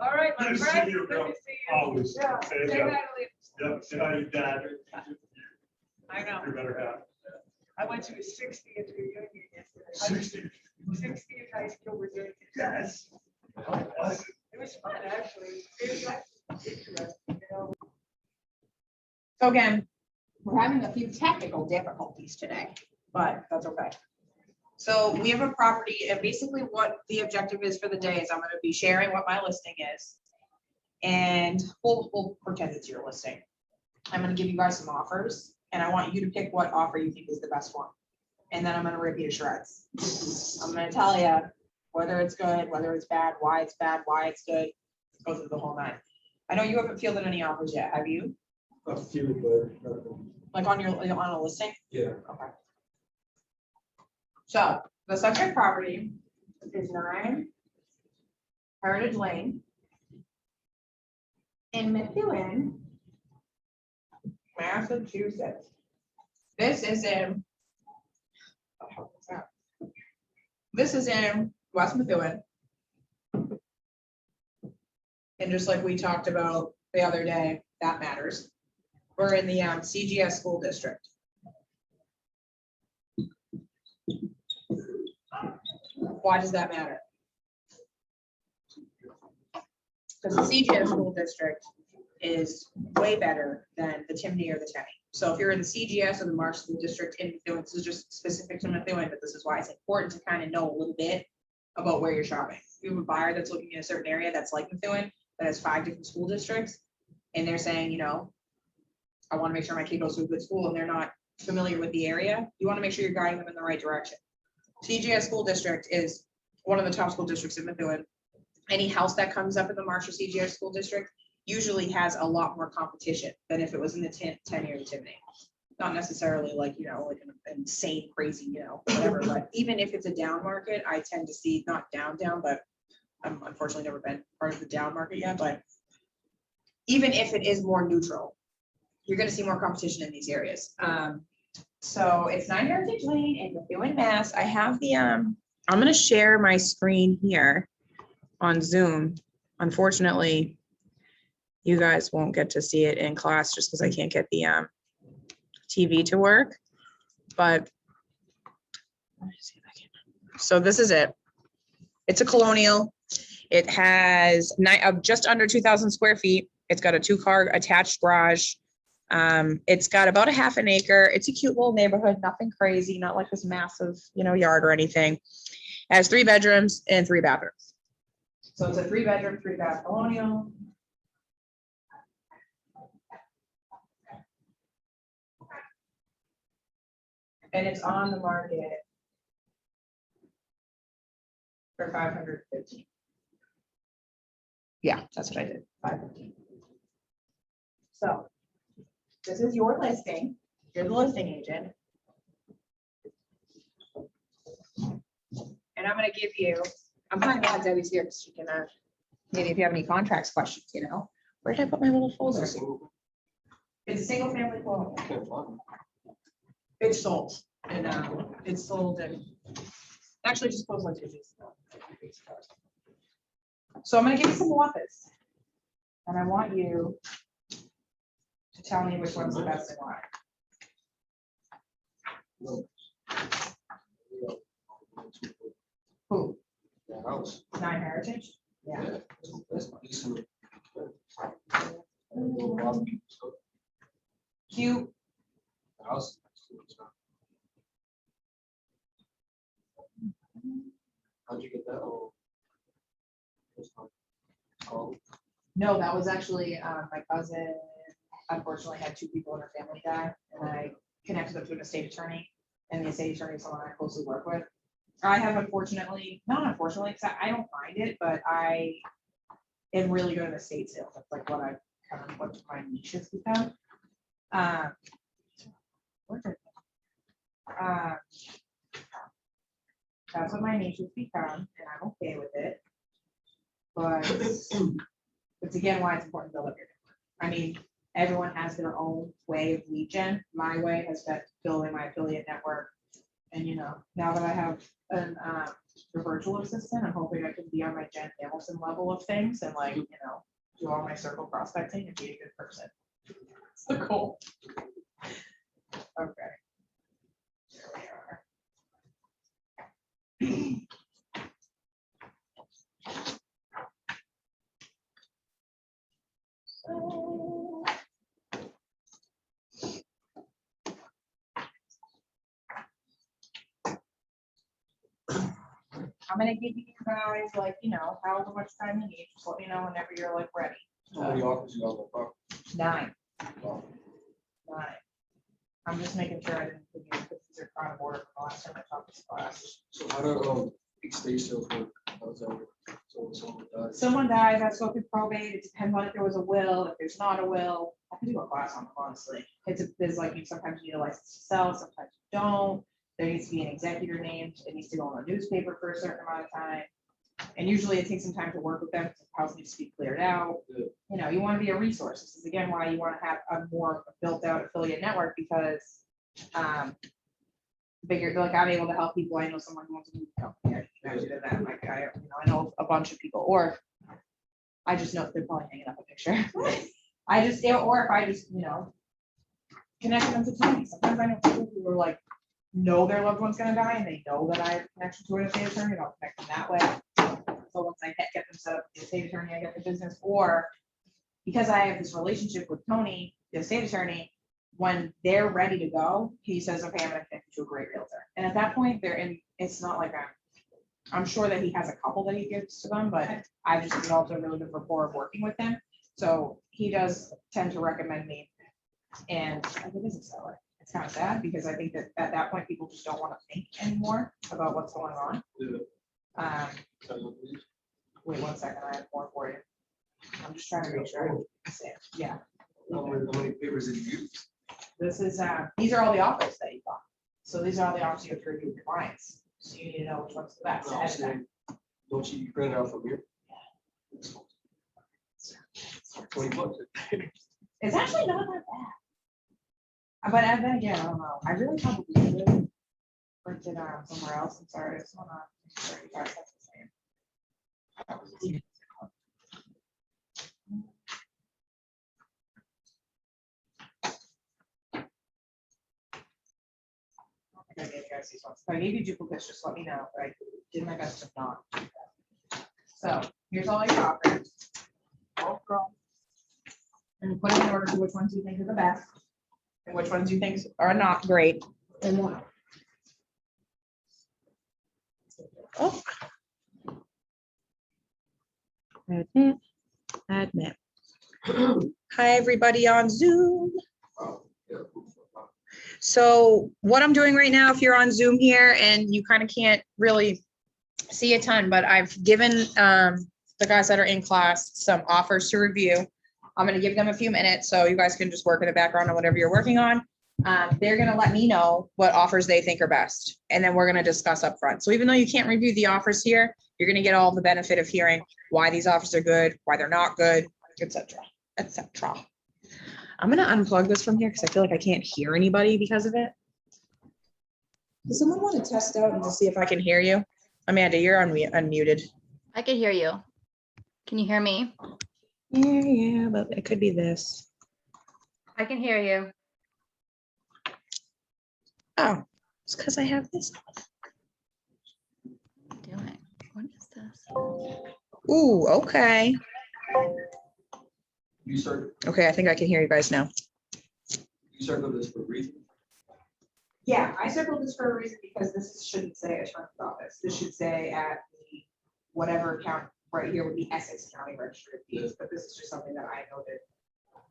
All right, my Good to friend. see you, Good Bill. to see you. Always. Yeah. Say Say yeah. hi to Lee. Yep, say hi to your dad. I know. You better have. I went to his 60th reunion yesterday. 60. 60th high school reunion. Yes. How was it? It was fun, actually. It was interesting, you know. So again, we're having a few technical difficulties today, but that's okay. So we have a property, and basically what the objective is for the day is I'm going to be sharing what my listing is. And we'll pretend it's your listing. I'm going to give you guys some offers, and I want you to pick what offer you think is the best one. And then I'm going to rip you to shreds. I'm going to tell you whether it's good, whether it's bad, why it's good. Go through the whole nine. I know you haven't fielded any offers yet, have you? A few, but nothing. Like on a listing? Yeah. Okay. So the subject property is 9 Heritage Lane in Methuen, Massachusetts. This is in West Methuen. And just like we talked about the other day, that matters. We're in the CGS school district. Why does that matter? Because the CGS school district is way better than the Timney or the Tenney. So if you're in the CGS or the Marsh School District in Methuen, this is just specific to Methuen, but this is why it's important to kind of know a little bit about where you're shopping. If you have a buyer that's looking in a certain area that's like Methuen, that has 5 different school districts, and they're saying, you know, I want to make sure my kid goes to a good school, and they're not familiar with the area, you want to make sure you're guiding them in the right direction. CGS school district is one of the top school districts in Methuen. Any house that comes up in the Marshall CGS school district usually has a lot more competition than if it was in the Tenney or the Timney. Not necessarily like, you know, like an insane, crazy, you know, whatever, but even if it's a down market, I tend to see, not down, but I'm unfortunately never been part of the down market yet, but even if it is more neutral, you're going to see more competition in these areas. So it's 9 Heritage Lane in Methuen, Mass. I have the, I'm going to share my screen here on Zoom. Unfortunately, you guys won't get to see it in class just because I can't get the TV to work, but let me see if I can. So this is it. It's a colonial. It has just under 2,000 square feet. It's got a 2-car attached garage. It's got about a half an acre. It's a cute little neighborhood, nothing crazy, not like this massive, you know, yard or anything. It has 3 bedrooms and 3 bathrooms. So it's a 3-bedroom, 3-bath colonial. And it's on the market for 515. Yeah, that's what I did, 515. So this is your listing. You're the listing agent. And I'm going to give you, I'm kind of glad Debbie's here because she can, maybe if you have any contracts questions, you know. Where did I put my little folder? It's a single family home. It's sold, and it's sold, and actually just closed like 2 weeks ago. So I'm going to give you some offers, and I want you to tell me which one's the best and why. Who? The house. 9 Heritage? Yeah. Cute. The house. How'd you get that? Oh. No, that was actually my cousin. Unfortunately, had 2 people in her family die, and I connected them to an estate attorney, and the estate attorney is someone I closely work with. I have not unfortunately, because I don't mind it, but I am really good at estate sales. That's like what I kind of what my niche has become. Where did- That's what my name should become, and I'm okay with it. But it's again why it's important to build up your network. I mean, everyone has their own way of lead gen. My way has been building my affiliate network. And now that I have a virtual assistant, I'm hoping I can be on my Jen Hamilton level of things and do all my circle prospecting and be a good person. That's the goal. Okay. There we are. So, I'm gonna give you guys however much time you need. Just let me know whenever you're ready. How many offers you got so far? 9. Wow. 9. I'm just making sure I didn't put these are out of order from the last time I taught this class. So how do estate sales work? How does that work? So someone dies. Someone dies, that's go through probate. It depends on if there was a will, if there's not a will. I can do a class on it, honestly. There's you sometimes you need a license to sell, sometimes you don't. There needs to be an executor named. It needs to go in the newspaper for a certain amount of time. And usually it takes some time to work with them because the house needs to be cleared out. Yeah. You want to be a resource. This is again why you want to have a more built out affiliate network because bigger, I'm able to help people. I know someone who wants to move the company. I do that. I know a bunch of people, or I just know they're probably hanging up a picture. Or if I just, connect them to Tony. Sometimes I know people who are know their loved one's gonna die and they know that I have a connection to an estate attorney, and I'll connect them that way. So once I get them set up with the estate attorney, I get the business, or because I have this relationship with Tony, the estate attorney, when they're ready to go, he says, okay, I'm gonna connect you to a great realtor. And at that point, it's not like I'm sure that he has a couple that he gives to them, but I just developed a really good rapport of working with him. So he does tend to recommend me. And I think it's seller. It's kind of sad because I think that at that point, people just don't want to think anymore about what's going on. Yeah. Wait 1 second, I have more for you. I'm just trying to make sure. Yeah. How many papers did you use? This is, these are all the offers that you got. So these are all the offers you have to review with your clients. So you need to know which one's the best. No, I'm saying, don't you print it out from here? $20. It's actually not that bad. But then again, I don't know. I really probably should print it somewhere else. I'm sorry. It's not on 35 cents the same. I gave you guys these ones. If I gave you duplicates, just let me know. But I did my best to not. So here's all your offers. And put them in order to which ones you think are the best and which ones you think are not great and why. Oh. Admit. Hi, everybody on Zoom. Oh, yeah. So what I'm doing right now, if you're on Zoom here and you kind of can't really see a ton, but I've given the guys that are in class some offers to review. I'm going to give them a few minutes so you guys can just work in the background on whatever you're working on. They're going to let me know what offers they think are best, and then we're going to discuss up front. So even though you can't review the offers here, you're going to get all the benefit of hearing why these offers are good, why they're not good, etc., etc. I'm going to unplug this from here because I feel like I can't hear anybody because of it. Does someone want to test out and to see if I can hear you? Amanda, you're unmuted. I can hear you. Can you hear me? Yeah, but it could be this. I can hear you. Oh, it's because I have this. Doing. What is this? Ooh, okay. You start, Okay, I think I can hear you guys now. you circled this for a reason. Yeah, I circled this for a reason because this shouldn't say attorney's office. This should say at the whatever account right here would be Essex County Registry of Deeds, but this is just something that I noted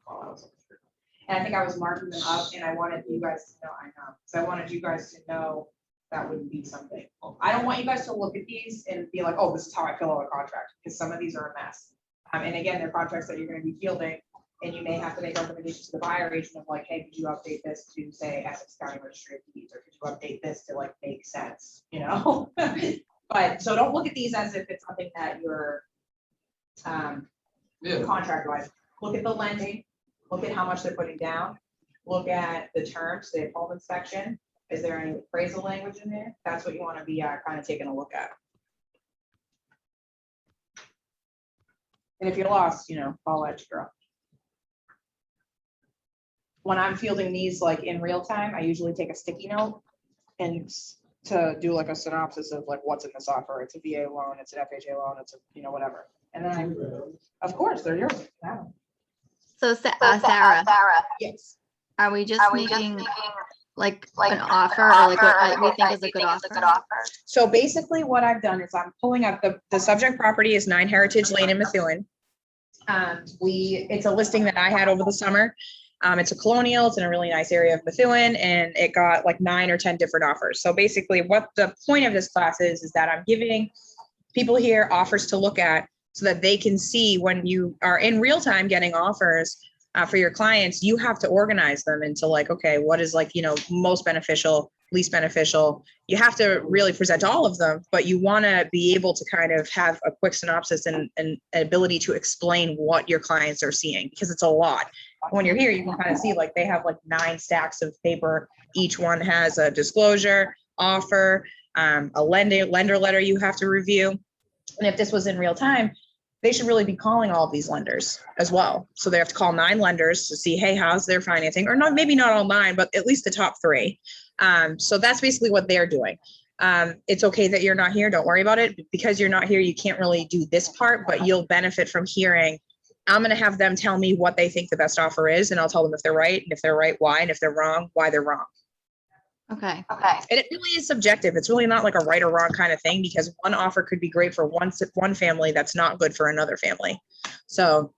while I was on the street. And I think I was marking them up and I wanted you guys to know, so I wanted you guys to know that wouldn't be something. I don't want you guys to look at these and be like, oh, this is how I fill out a contract, because some of these are a mess. And again, they're contracts that you're going to be fielding And you may have to make recommendations to the buyer agent of like, hey, could you update this to say Essex County Registry of Deeds, or could you update this to like make sense, you know? But, so don't look at these as if it's something that you're Yeah, contract wise. Look at the lending, look at how much they're putting down, look at the terms, the home inspection. Is there any appraisal language in there? That's what you want to be kind of taking a look at. And if you're lost, you know, call that girl. When I'm fielding these like in real time, I usually take a sticky note and to do like a synopsis of like what's in this offer. It's a VA loan, it's an FHA loan, it's a, you know, whatever. And then of course, they're yours. Yeah. So Sarah, Yes. are we just making like an offer or like what we think is a good offer? So basically what I've done is I'm pulling up the subject property is 9 Heritage Lane in Methuen. It's a listing that I had over the summer. It's a colonial, it's in a really nice area of Methuen, and it got like 9 or 10 different offers. So basically what the point of this class is that I'm giving people here offers to look at so that they can see when you are in real time getting offers for your clients, you have to organize them into like, okay, what is like, you know, most beneficial, least beneficial. You have to really present all of them, but you want to be able to kind of have a quick synopsis and an ability to explain what your clients are seeing, because it's a lot. When you're here, you can kind of see like they have like 9 stacks of paper. Each one has a disclosure, offer, a lender letter you have to review. And if this was in real time, they should really be calling all of these lenders as well. So they have to call 9 lenders to see, hey, how's their financing? Or not, maybe not all 9, but at least the top 3. So that's basically what they're doing. It's okay that you're not here. Don't worry about it. Because you're not here, you can't really do this part, but you'll benefit from hearing. I'm going to have them tell me what they think the best offer is, and I'll tell them if they're right, and if they're right, why, and if they're wrong, why they're wrong. Okay. And it really is subjective. It's really not like a right or wrong kind of thing, because one offer could be great for one family that's not good for another family. So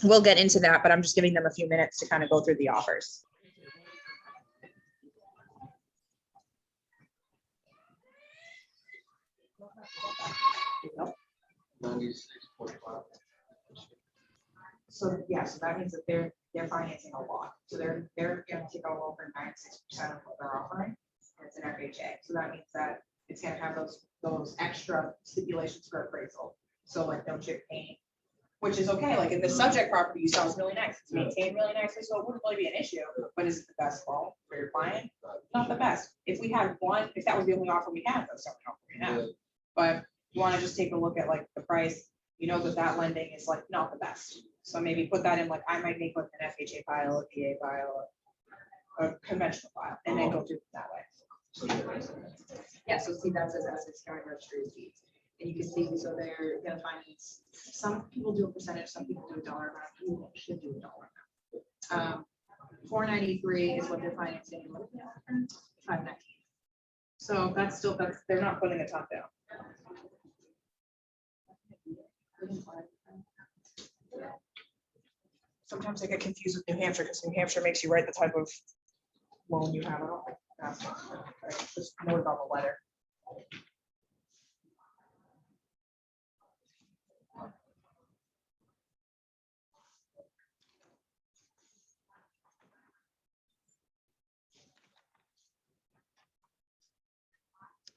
we'll get into that, but I'm just giving them a few minutes to kind of go through the offers. So yeah, so that means that they're financing a lot. So they're going to take all over 96% of what they're offering. And it's an FHA. So that means that it's going to have those extra stipulations for appraisal. So like no chip paint, which is okay. Like in the subject property you saw is really nice. It's maintained really nicely, so it wouldn't really be an issue. But is it the best loan for your client? Not the best. If we had one, if that was the only offer we had, that's something offer we have. But you want to just take a look at like the price. You know that lending is like not the best. So maybe put that in, like I might make like an FHA file, a VA file, a conventional file, and then go through it that way. Yeah, so see, that says Essex County Registry of Deeds. And you can see, so they're gonna finance, some people do a percentage, some people do a dollar amount, you should do a dollar amount. 493 is what they're financing, 519. So that's still, they're not putting a ton down. Sometimes I get confused with New Hampshire because New Hampshire makes you write the type of loan you have. I don't think that's right. Just note it on the letter.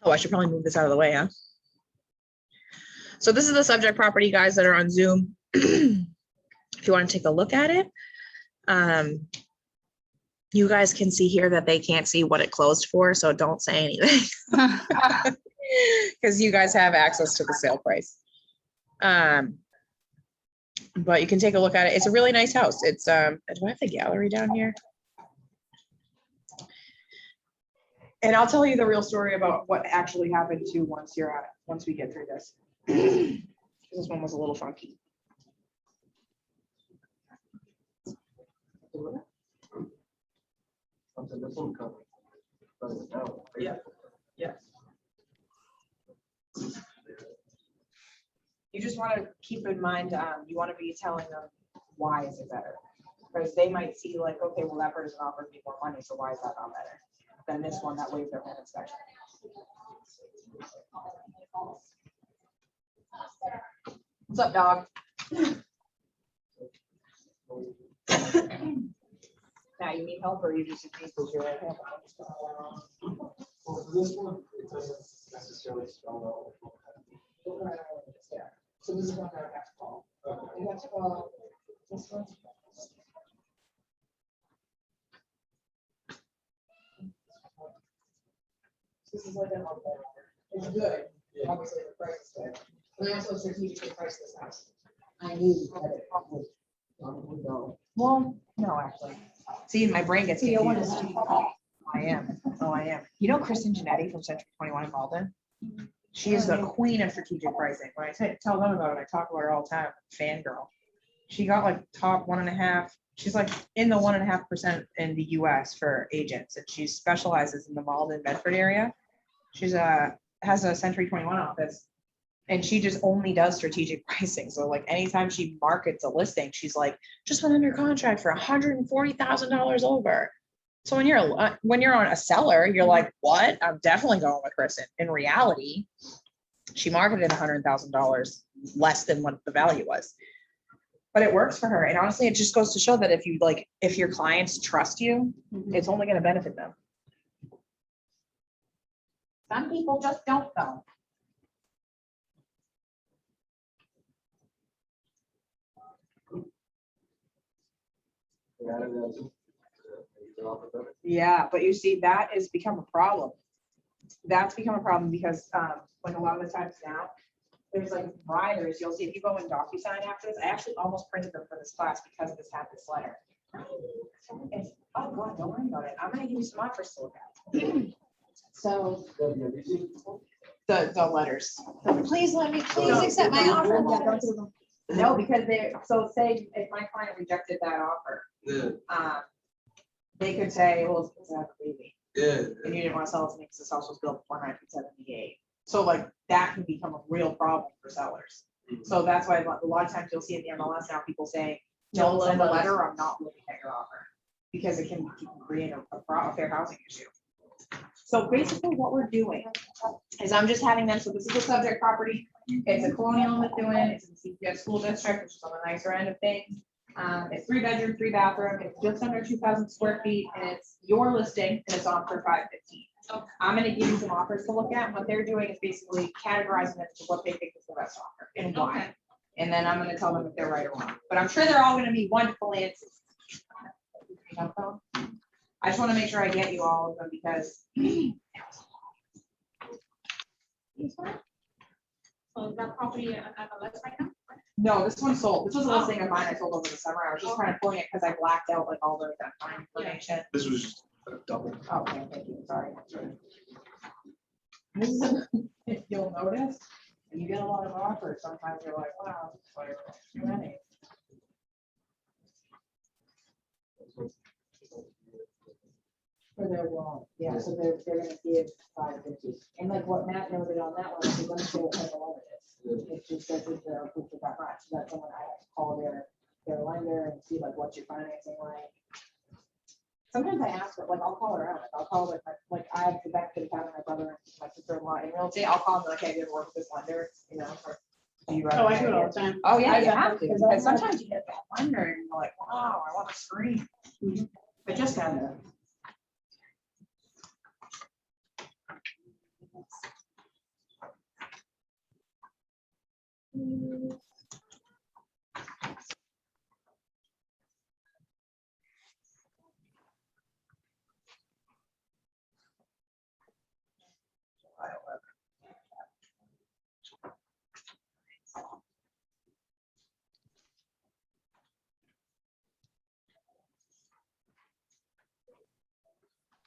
Oh, I should probably move this out of the way, huh? So this is the subject property, guys, that are on Zoom. If you want to take a look at it, you guys can see here that they can't see what it closed for, so don't say anything. Because you guys have access to the sale price. But you can take a look at it. It's a really nice house. It's do I have the gallery down here? And I'll tell you the real story about what actually happened too once we get through this. This one was a little funky. Yeah. Yeah. You just want to keep in mind, you want to be telling them why is it better, because they might see like, okay, well that person offered me more money, so why is that not better than this one that waived their home inspection? What's up, dog? Now, you need help or you just need to do it? Well, for this one, it doesn't necessarily spell So this is one that I have to call. out. You have to call this one. This is like it's good, obviously the price is good. When I also strategically priced this house, I knew that it would go. Well, no, actually. See, my brain gets confused. I am. Oh, I am. You know Kristen Genetti from Century 21 in Malden? She is the queen of strategic pricing. When I tell them about it, I talk about her all the time. Fangirl. She got like top 1.5. She's like in the 1.5% in the US for agents, and she specializes in the Malden Bedford area. She's has a Century 21 office, and she just only does strategic pricing. So like anytime she markets a listing, she's like, just went under contract for $140,000 over. So when you're on a seller, you're like, what? I'm definitely going with Kristen. In reality, she marketed $100,000 less than what the value was. But it works for her. And honestly, it just goes to show that if your clients trust you, it's only going to benefit them. Some people just don't though. Yeah, but you see, that has become a problem. That's become a problem because like a lot of the times now, there's like riders, you'll see if you go in DocuSign after this, I actually almost printed them for this class because this had this letter. It's, oh God, don't worry about it. I'm gonna give you some offers to look at. So the letters. Please accept my offer. Yeah, don't do them. No, because so say if my client rejected that offer, they could say, well, it's a baby. Yeah. And you didn't want to sell it to me because this house was built before 1978. So like that can become a real problem for sellers. So that's why a lot of times you'll see in the MLS now people say, don't send a letter or I'm not looking at your offer. Because it can create a fair housing issue. So basically what we're doing is I'm just having them, so this is a subject property. It's a colonial in Methuen, it's in the CPS school district, which is on the nicer end of things. It's 3-bedroom, 3-bathroom, it's just under 2,000 square feet, and it's your listing, and it's on for $515. I'm gonna give you some offers to look at. What they're doing is basically categorizing it to what they think is the best offer and why. Okay. And then I'm gonna tell them if they're right or wrong. But I'm sure they're all gonna be wonderful answers. I just want to make sure I get you all of them because. So that property at the list right now? No, this one sold. This was a listing of mine I sold over the summer. I was just kind of pulling it because I blacked out like all the fine information. This was just a double. Okay, thank you. Sorry. This is, if you'll notice, you get a lot of offers. Sometimes you're like, wow, it's like too many. For their loan, yeah, so they're gonna give $550. And like what Matt noted on that one, is they're gonna say what type of loan it is. It just says if they're approved for that much, so that's someone I have to call their lender and see like what's your financing like. Sometimes I ask her, like I'll call her out, like I'll call like I have to back to the account of my brother and my sister-in-law in real estate, I'll call them like, hey, have you ever worked with this lender, you know? Oh, I do it all the time. Oh, yeah, I you bet have to, because because I- sometimes you get that lender and you're like, wow, I want to scream. But just kind of.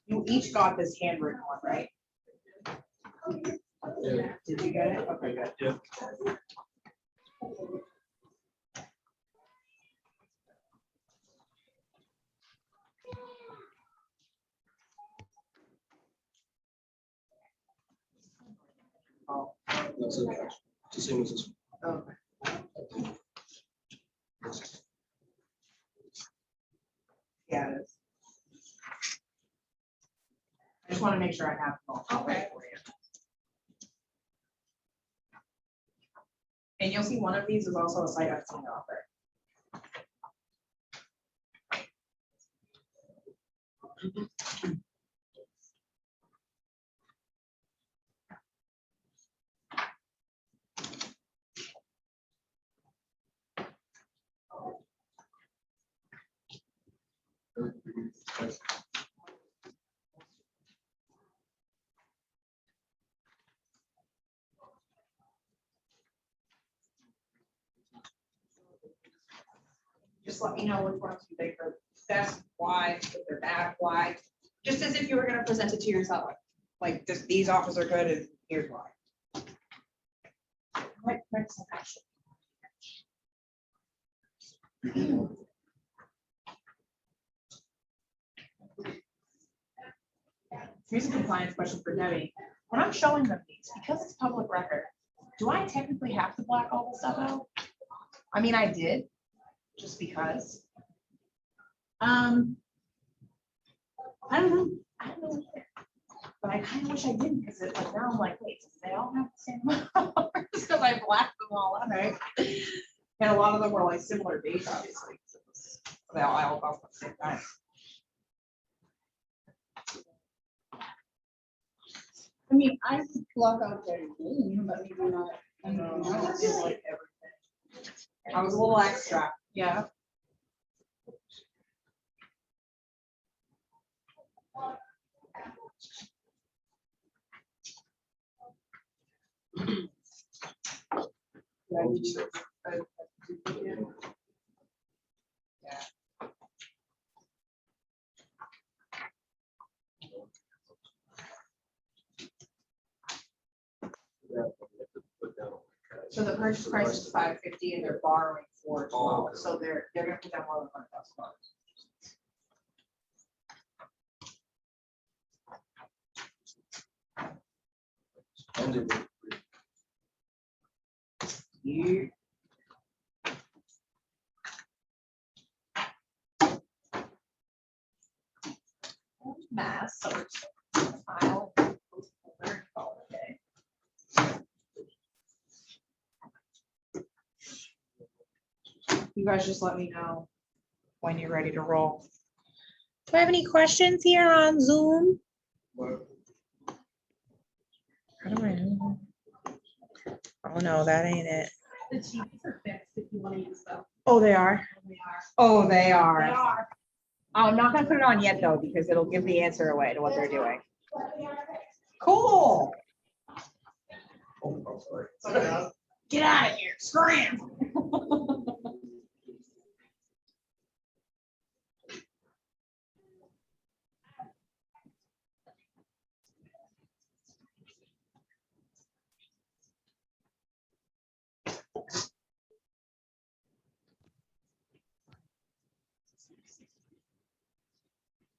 You each got this handwritten one, right? Yeah. Did you get it? Okay, good. Yeah. Oh, That's it. It's the same as this okay. one. Yeah, it is. I just want to make sure I have them all Okay. for you. And you'll see one of these is also a sight unseen offer. Just let me know which ones you think are best, why, if they're bad, why. Just as if you were gonna present it to yourself, like this, these offers are good and here's why. Right, right, some action. Here's a compliance question for Debbie. When I'm showing them these, because it's public record, do I technically have to black all the stuff out? I mean, I did, just because. I don't know. Either. But I kind of wish I didn't, because it's like now I'm like, wait, they all have the same amount because I blacked them all out, right? And a lot of them were like similar dates, obviously. They all about the same time. I mean, I could block out everything, but maybe not. I did like everything. I was a little extra, yeah. So the purchase price is $550 and they're borrowing $412, so they're gonna put down more than $100,000. You. Mass, so it's file. You guys just let me know when you're ready to roll. Do I have any questions here on Zoom? How do I know? Oh no, that ain't it. The TVs are fixed if you want to use them. Oh, they are. They are. Oh, they They are. are. I'm not gonna put it on yet though, because it'll give the answer away to what they're doing. Cool. Get out of here, scram.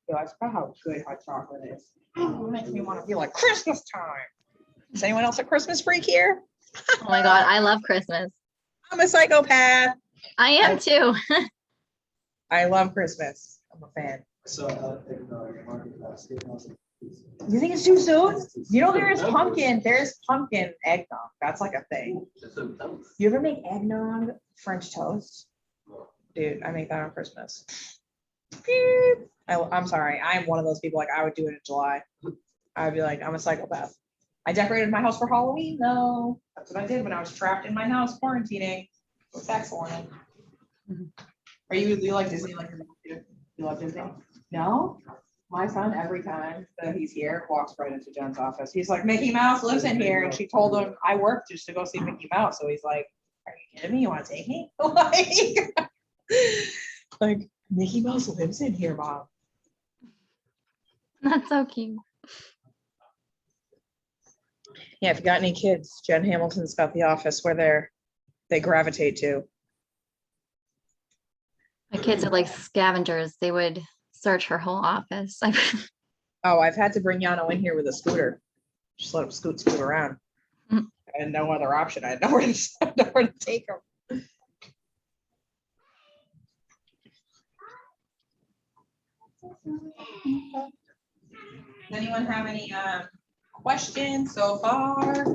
Yo, that's about how good hot chocolate is. It makes me want to be like Christmas time. Is anyone else a Christmas freak here? Oh my God, I love Christmas. I'm a psychopath. I am too. I love Christmas. I'm a fan. So, market basket, I was like, You think it's too soon? You know, there's pumpkin eggnog. That's like a thing. You ever make eggnog French toast? Dude, I make that on Christmas. Beep. I'm sorry. I'm one of those people, like I would do it in July. I'd be like, I'm a psychopath. I decorated my house for Halloween though. That's what I did when I was trapped in my house quarantining. It was excellent. Are you like Disney? Like you love Disney? No? My son, every time that he's here, walks right into Jen's office. He's like, Mickey Mouse lives in here. And she told him I worked just to go see Mickey Mouse. So he's like, are you kidding me? You want to take me? like, Mickey Mouse lives in here, Mom. That's so cute. Yeah, if you got any kids, Jen Hamilton's got the office where they gravitate to. My kids are like scavengers. They would search her whole office. Oh, I've had to bring Yano in here with a scooter. Just let him scoot around. Mm. I had no other option. I had nowhere to take him. Anyone have any questions so far?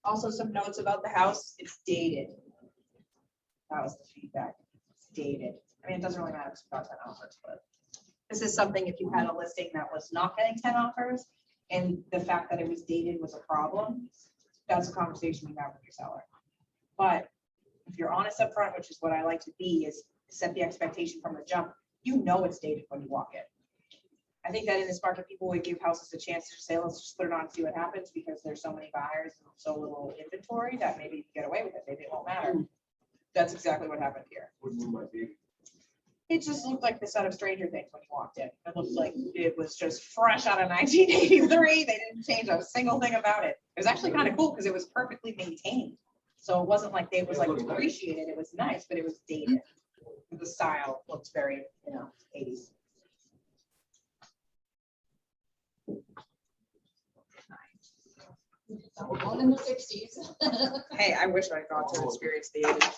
Also, some notes about the house, it's dated. That was the feedback. It's dated. I mean, it doesn't really matter if it's about 10 offers, but this is something if you had a listing that was not getting 10 offers and the fact that it was dated was a problem, that's a conversation you have with your seller. But if you're honest up front, which is what I like to be, is set the expectation from the jump, you know it's dated when you walk in. I think that in this market, people would give houses a chance to say, let's just put it on and see what happens, because there's so many buyers and so little inventory that maybe you can get away with it. Maybe it won't matter. That's exactly what happened here. It just looked like the set of Stranger Things when you walked in. It looked like it was just fresh out of 1983. They didn't change a single thing about it. It was actually kind of cool because it was perfectly maintained. So it wasn't like they was like appreciated. It was nice, but it was dated. The style looks very, 80s. All in the 60s. Hey, I wish I got to experience the 80s.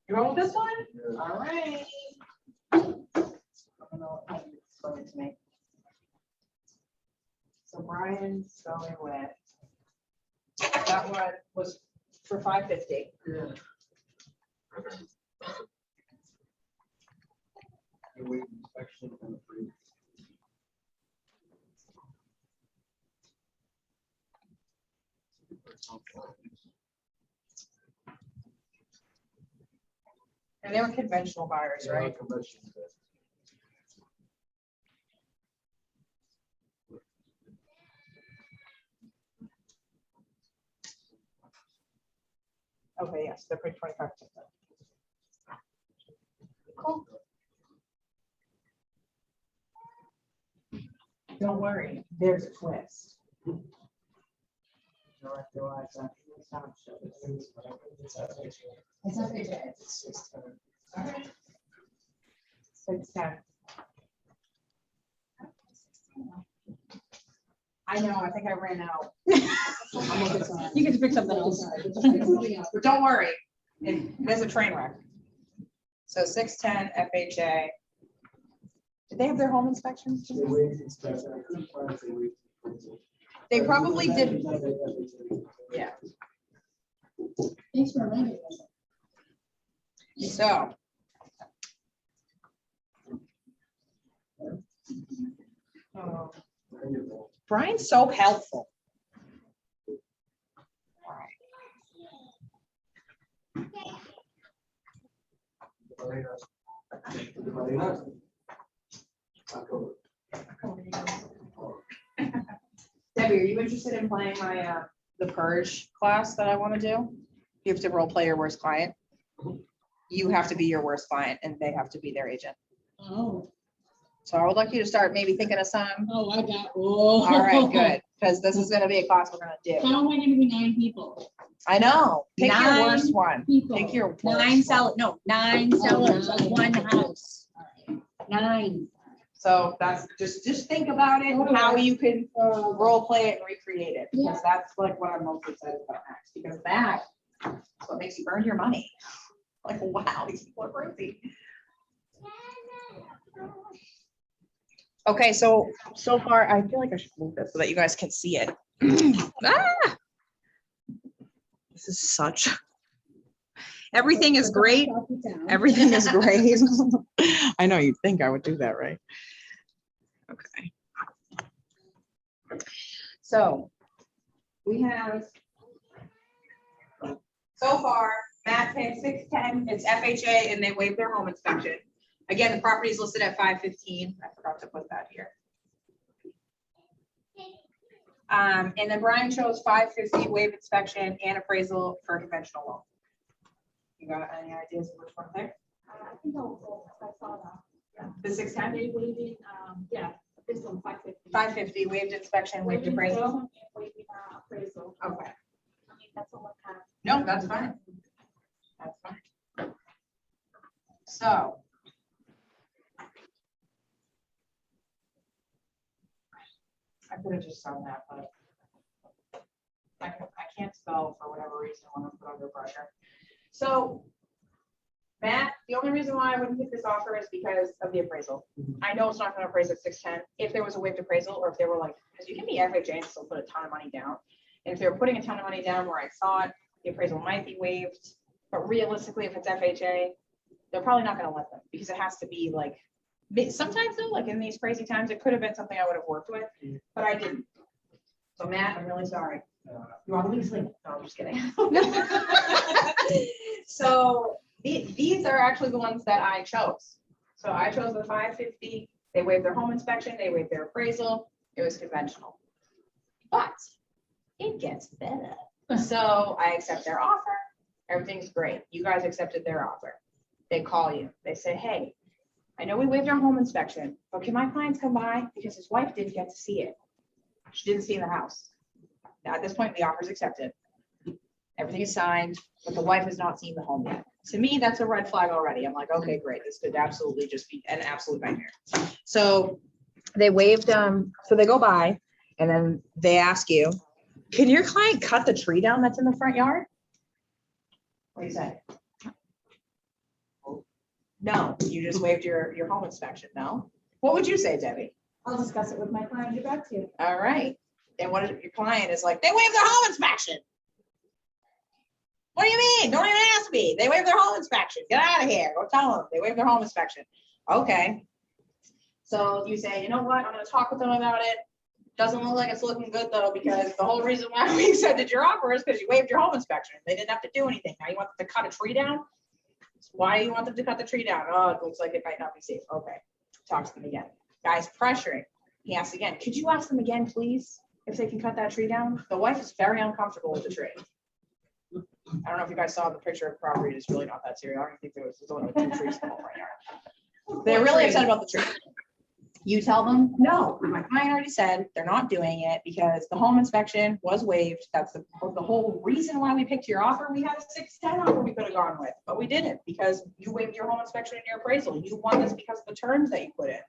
You going with this one? All right. I don't know what it's going to me. So Brian's going with, that one was for 550. Yeah. And they were conventional buyers, right? Okay, yes, they're pretty 25%. Cool. Don't worry, there's a twist. It's not big, it's just. All right. 610. I know, I think I ran out. You can pick something else. But don't worry, there's a train wreck. So 610 FHA. Did they have their home inspections? They probably did. Yeah. Thanks for reminding us. So. Oh, Brian's so helpful. All right. Debbie, are you interested in playing my the purge class that I want to do? You have to role play your worst client. You have to be your worst client and they have to be their agent. Oh, So I would like you to start maybe thinking of some. oh, I got, oh. All right, good, because this is gonna be a class we're gonna do. How am I gonna be 9 people? I know. Pick your 9 worst one. People. Pick your worst 9 one. sellers, no, 9 sellers of one house. All right. 9. So that's just think about it, and how you can role play it and recreate it, because that's like what I'm most excited about next, because that's what makes you earn your money. Like, wow, these people are crazy. Okay, so far, I feel like I should move this so that you guys can see it. Ah! This is such, everything is great. Everything is great. I know you'd think I would do that, right? Okay. So we have, so far, Matt paid 610, it's FHA, and they waived their home inspection. Again, the property is listed at 515. I forgot to put that here. And then Brian chose 550 waive inspection and appraisal for a conventional loan. You got any ideas of which one there? I think I saw that. The 610? They waiving, yeah, this one, 550. 550 waived inspection, waived appraisal. Waiving appraisal. Okay. I mean, that's all I have. No, that's fine. That's fine. So. I could have just done that, but I can't spell for whatever reason when I'm put under pressure. So, Matt, the only reason why I wouldn't pick this offer is because of the appraisal. I know it's not going to appraise at 610. If there was a waived appraisal, or if they were like, because you can be FHA and still put a ton of money down. And if they're putting a ton of money down where I thought the appraisal might be waived, but realistically, if it's FHA, they're probably not gonna let them, because it has to be like, sometimes though, like in these crazy times, it could have been something I would have worked with, but I didn't. So Matt, I'm really sorry. You want to leave sleep? No, I'm just kidding. So these are actually the ones that I chose. So I chose the 550. They waived their home inspection, they waived their appraisal. It was conventional. But it gets better. So I accept their offer. Everything's great. You guys accepted their offer. They call you. They say, hey, I know we waived our home inspection, but can my clients come by? Because his wife didn't get to see it. She didn't see the house. Now, at this point, the offer is accepted. Everything is signed, but the wife has not seen the home yet. To me, that's a red flag already. I'm like, okay, great. This could absolutely just be an absolute nightmare. So they waived, so they go by and then they ask you, can your client cut the tree down that's in the front yard? What do you say? No, you just waived your home inspection. No. What would you say, Debbie? I'll discuss it with my client, get back to you. All right. And what if your client is like, they waived their home inspection? What do you mean? Don't even ask me. They waived their home inspection. Get out of here. Go tell them they waived their home inspection. Okay. So you say, you know what? I'm going to talk with them about it. Doesn't look like it's looking good though, because the whole reason why we accepted your offer is because you waived your home inspection. They didn't have to do anything. Now you want them to cut a tree down? Why do you want them to cut the tree down? Oh, it looks like it might not be safe. Okay. Talk to them again. Guy's pressuring. He asks again, could you ask them again, please, if they can cut that tree down? The wife is very uncomfortable with the tree. I don't know if you guys saw the picture of the property. It's really not that serious. I don't think there's only 2 trees in the whole front yard. They're really upset about the tree. You tell them, no, my client already said they're not doing it because the home inspection was waived. That's the whole reason why we picked your offer. We had a 610 offer we could have gone with, but we didn't because you waived your home inspection and your appraisal. You won this because of the terms that you put in.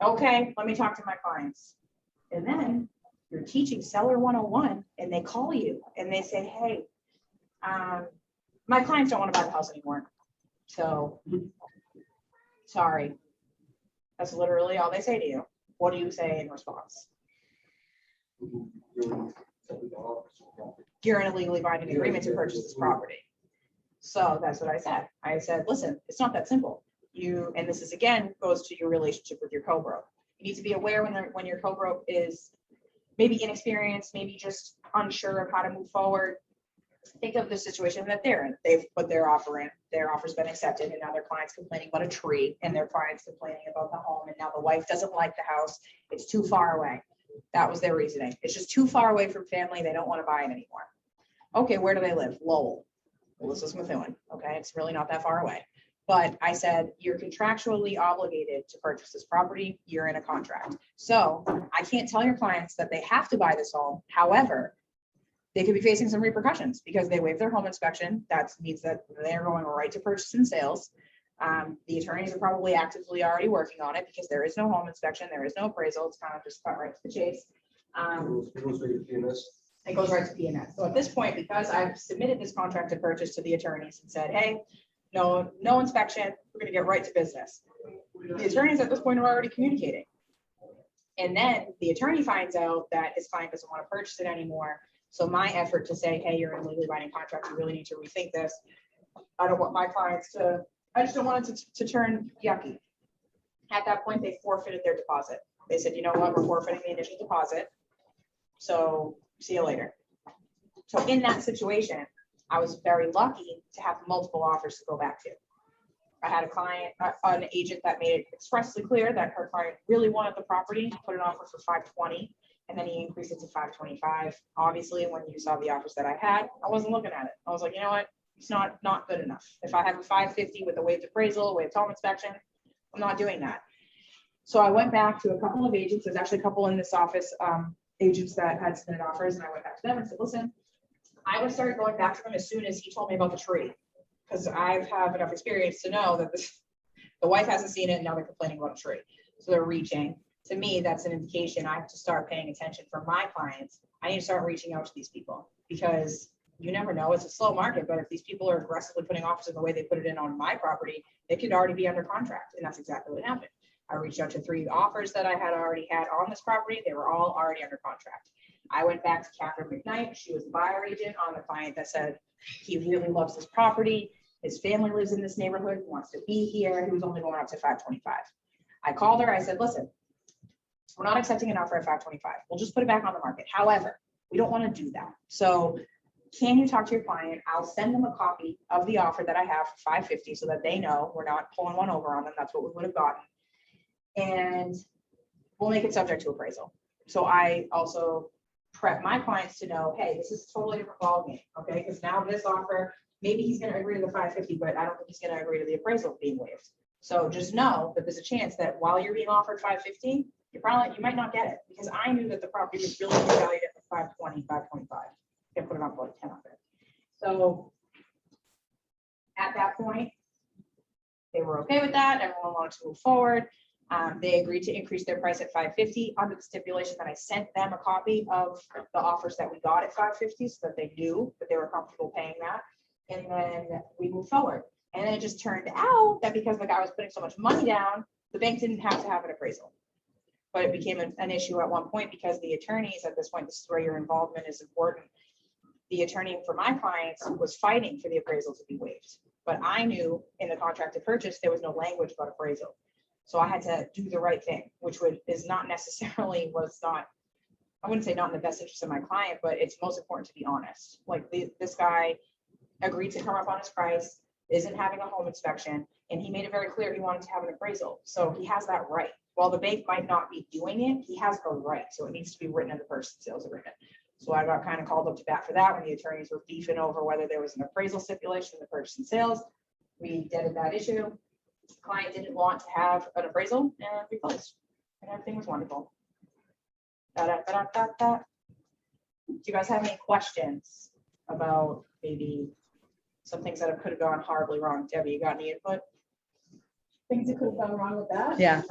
Okay, let me talk to my clients. And then you're teaching seller 101 and they call you and they say, hey, my clients don't want to buy the house anymore. So sorry. That's literally all they say to you. What do you say in response? You're in a legally binding agreement to purchase this property. So that's what I said. I said, listen, it's not that simple. You, and this is again, goes to your relationship with your co-broke. You need to be aware when your co-broke is maybe inexperienced, maybe just unsure of how to move forward. Think of the situation that they're in. They've put their offer in, their offer's been accepted, and now their client's complaining about a tree, and their client's complaining about the home, and now the wife doesn't like the house. It's too far away. That was their reasoning. It's just too far away from family. They don't want to buy it anymore. Okay, where do they live? Lowell. Well, this is Methuen. Okay, it's really not that far away. But I said, you're contractually obligated to purchase this property. You're in a contract. So I can't tell your clients that they have to buy this home. However, they could be facing some repercussions because they waived their home inspection. That means that they're going right to purchase and sales. The attorneys are probably actively already working on it because there is no home inspection. There is no appraisal. It's kind of just cut right to the chase. It goes right to PNS. So at this point, because I've submitted this contract to purchase to the attorneys and said, hey, no inspection, we're going to get right to business. The attorneys at this point are already communicating. And then the attorney finds out that his client doesn't want to purchase it anymore. So my effort to say, hey, you're in a legally binding contract, you really need to rethink this. I don't want my clients to, I just don't want it to turn yucky. At that point, they forfeited their deposit. They said, you know what, we're forfeiting the initial deposit. So see you later. So in that situation, I was very lucky to have multiple offers to go back to. I had a client, an agent that made it expressly clear that her client really wanted the property, put an offer for 520. And then he increased it to 525. Obviously, when you saw the offers that I had, I wasn't looking at it. I was like, you know what? It's not good enough. If I have a 550 with a waived appraisal, waived home inspection, I'm not doing that. So I went back to a couple of agents. There's actually a couple in this office, agents that had submitted offers. And I went back to them and said, listen, I would start going back to them as soon as he told me about the tree. Because I have enough experience to know that the wife hasn't seen it and now they're complaining about a tree. So they're reaching. To me, that's an indication I have to start paying attention for my clients. I need to start reaching out to these people because you never know. It's a slow market, but if these people are aggressively putting offers in the way they put it in on my property, they could already be under contract. And that's exactly what happened. I reached out to 3 offers that I had already had on this property. They were all already under contract. I went back to Catherine McKnight. She was the buyer agent on the client that said he really loves this property. His family lives in this neighborhood, he wants to be here. He was only going up to 525. I called her. I said, listen, we're not accepting an offer at 525. We'll just put it back on the market. However, we don't want to do that. So can you talk to your client? I'll send them a copy of the offer that I have for 550 so that they know we're not pulling one over on them. That's what we would have gotten. And we'll make it subject to appraisal. So I also prep my clients to know, hey, this is totally different ballgame, okay? Because now this offer, maybe he's going to agree to the 550, but I don't think he's going to agree to the appraisal being waived. So just know that there's a chance that while you're being offered 550, you might not get it, because I knew that the property was really valued at 520, 525. Can put it on for like 10 of it. So at that point, they were okay with that. Everyone wanted to move forward. They agreed to increase their price at 550 under the stipulation that I sent them a copy of the offers that we got at 550 so that they knew that they were comfortable paying that. And then we moved forward. And then it just turned out that because the guy was putting so much money down, the bank didn't have to have an appraisal. But it became an issue at one point because the attorneys at this point, this is where your involvement is important. The attorney for my clients was fighting for the appraisal to be waived. But I knew in the contract to purchase, there was no language about appraisal. So I had to do the right thing, which is not necessarily, I wouldn't say not in the best interest of my client, but it's most important to be honest. Like this guy agreed to come up on his price, isn't having a home inspection, and he made it very clear he wanted to have an appraisal. So he has that right. While the bank might not be doing it, he has the right. So it needs to be written in the purchase and sales agreement. So I got kind of called up to bat for that when the attorneys were beefing over whether there was an appraisal stipulation in the purchase and sales. We deaded that issue. Client didn't want to have an appraisal, and we closed, and everything was wonderful. Do you guys have any questions about maybe some things that could have gone horribly wrong? Debbie, you got any input? Things that could have gone wrong with that. Yeah.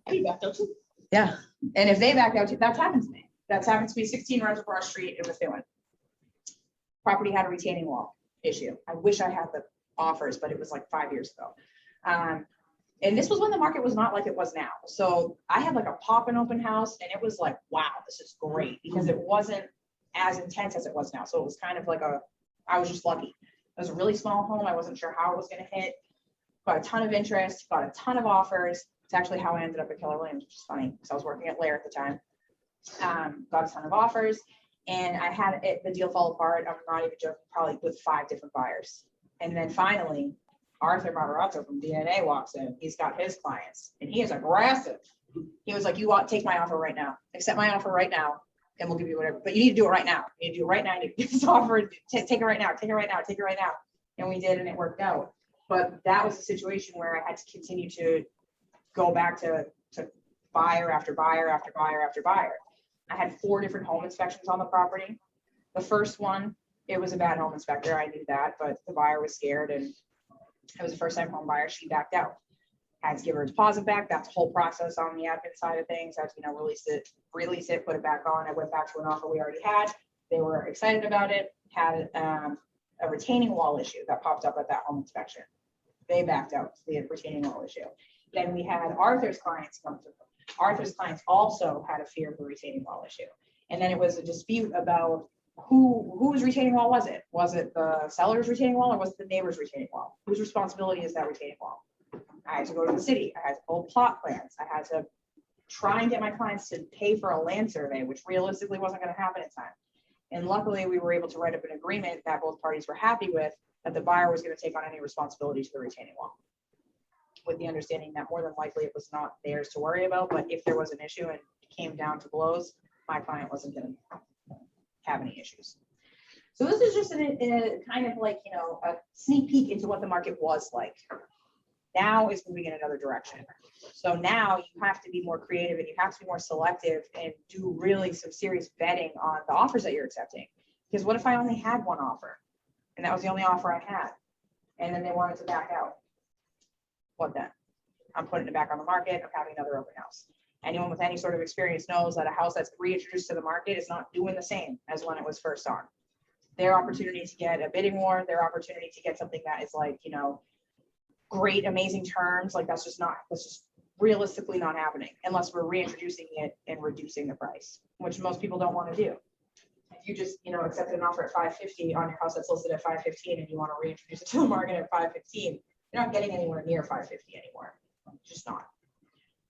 He backed out too. Yeah. And if they backed out, that's happened to me. That's happened to me 16 Reservoir Street in Methuen. Property had a retaining wall issue. I wish I had the offers, but it was like 5 years ago. And this was when the market was not like it was now. So I had like a pop and open house, and it was like, wow, this is great, because it wasn't as intense as it was now. So it was kind of like I was just lucky. It was a really small home. I wasn't sure how it was going to hit. Got a ton of interest, got a ton of offers. It's actually how I ended up at Keller Williams, which is funny because I was working at Lair at the time. Got a ton of offers, and I had the deal fall apart. I'm not even joking, probably with 5 different buyers. And then finally, Arthur Matarazzo from DNA walks in. He's got his clients, and he is aggressive. He was like, you want take my offer right now, accept my offer right now, and we'll give you whatever, but you need to do it right now. You need to do it right now. You need to get this offer, take it right now, take it right now, take it right now. And we did, and it worked out. But that was a situation where I had to continue to go back to buyer after buyer after buyer after buyer. I had 4 different home inspections on the property. The first one, it was a bad home inspector. I knew that, but the buyer was scared, and it was a first-time home buyer. She backed out. Had to give her a deposit back. That's the whole process on the admin side of things. I had to, release it, put it back on. I went back to an offer we already had. They were excited about it. Had a retaining wall issue that popped up at that home inspection. They backed out to the retaining wall issue. Then we had Arthur's clients come to them. Arthur's clients also had a fear of the retaining wall issue. And then it was a dispute about whose retaining wall was it? Was it the seller's retaining wall, or was it the neighbor's retaining wall? Whose responsibility is that retaining wall? I had to go to the city. I had to pull plot plans. I had to try and get my clients to pay for a land survey, which realistically wasn't going to happen in time. And luckily, we were able to write up an agreement that both parties were happy with, that the buyer was going to take on any responsibility to the retaining wall, with the understanding that more than likely it was not theirs to worry about. But if there was an issue and it came down to blows, my client wasn't going to have any issues. So this is just a kind of like, a sneak peek into what the market was like. Now is moving in another direction. So now you have to be more creative, and you have to be more selective, and do really some serious vetting on the offers that you're accepting. Because what if I only had one offer, and that was the only offer I had, and then they wanted to back out? What then? I'm putting it back on the market. I'm having another open house. Anyone with any sort of experience knows that a house that's reintroduced to the market is not doing the same as when it was first on. Their opportunity to get a bidding war, their opportunity to get something that is like, great, amazing terms, like that's just realistically not happening unless we're reintroducing it and reducing the price, which most people don't want to do. you just, accepted an offer at 550 on your house that's listed at 515 and you want to reintroduce it to the market at 515, you're not getting anywhere near 550 anymore. Just not.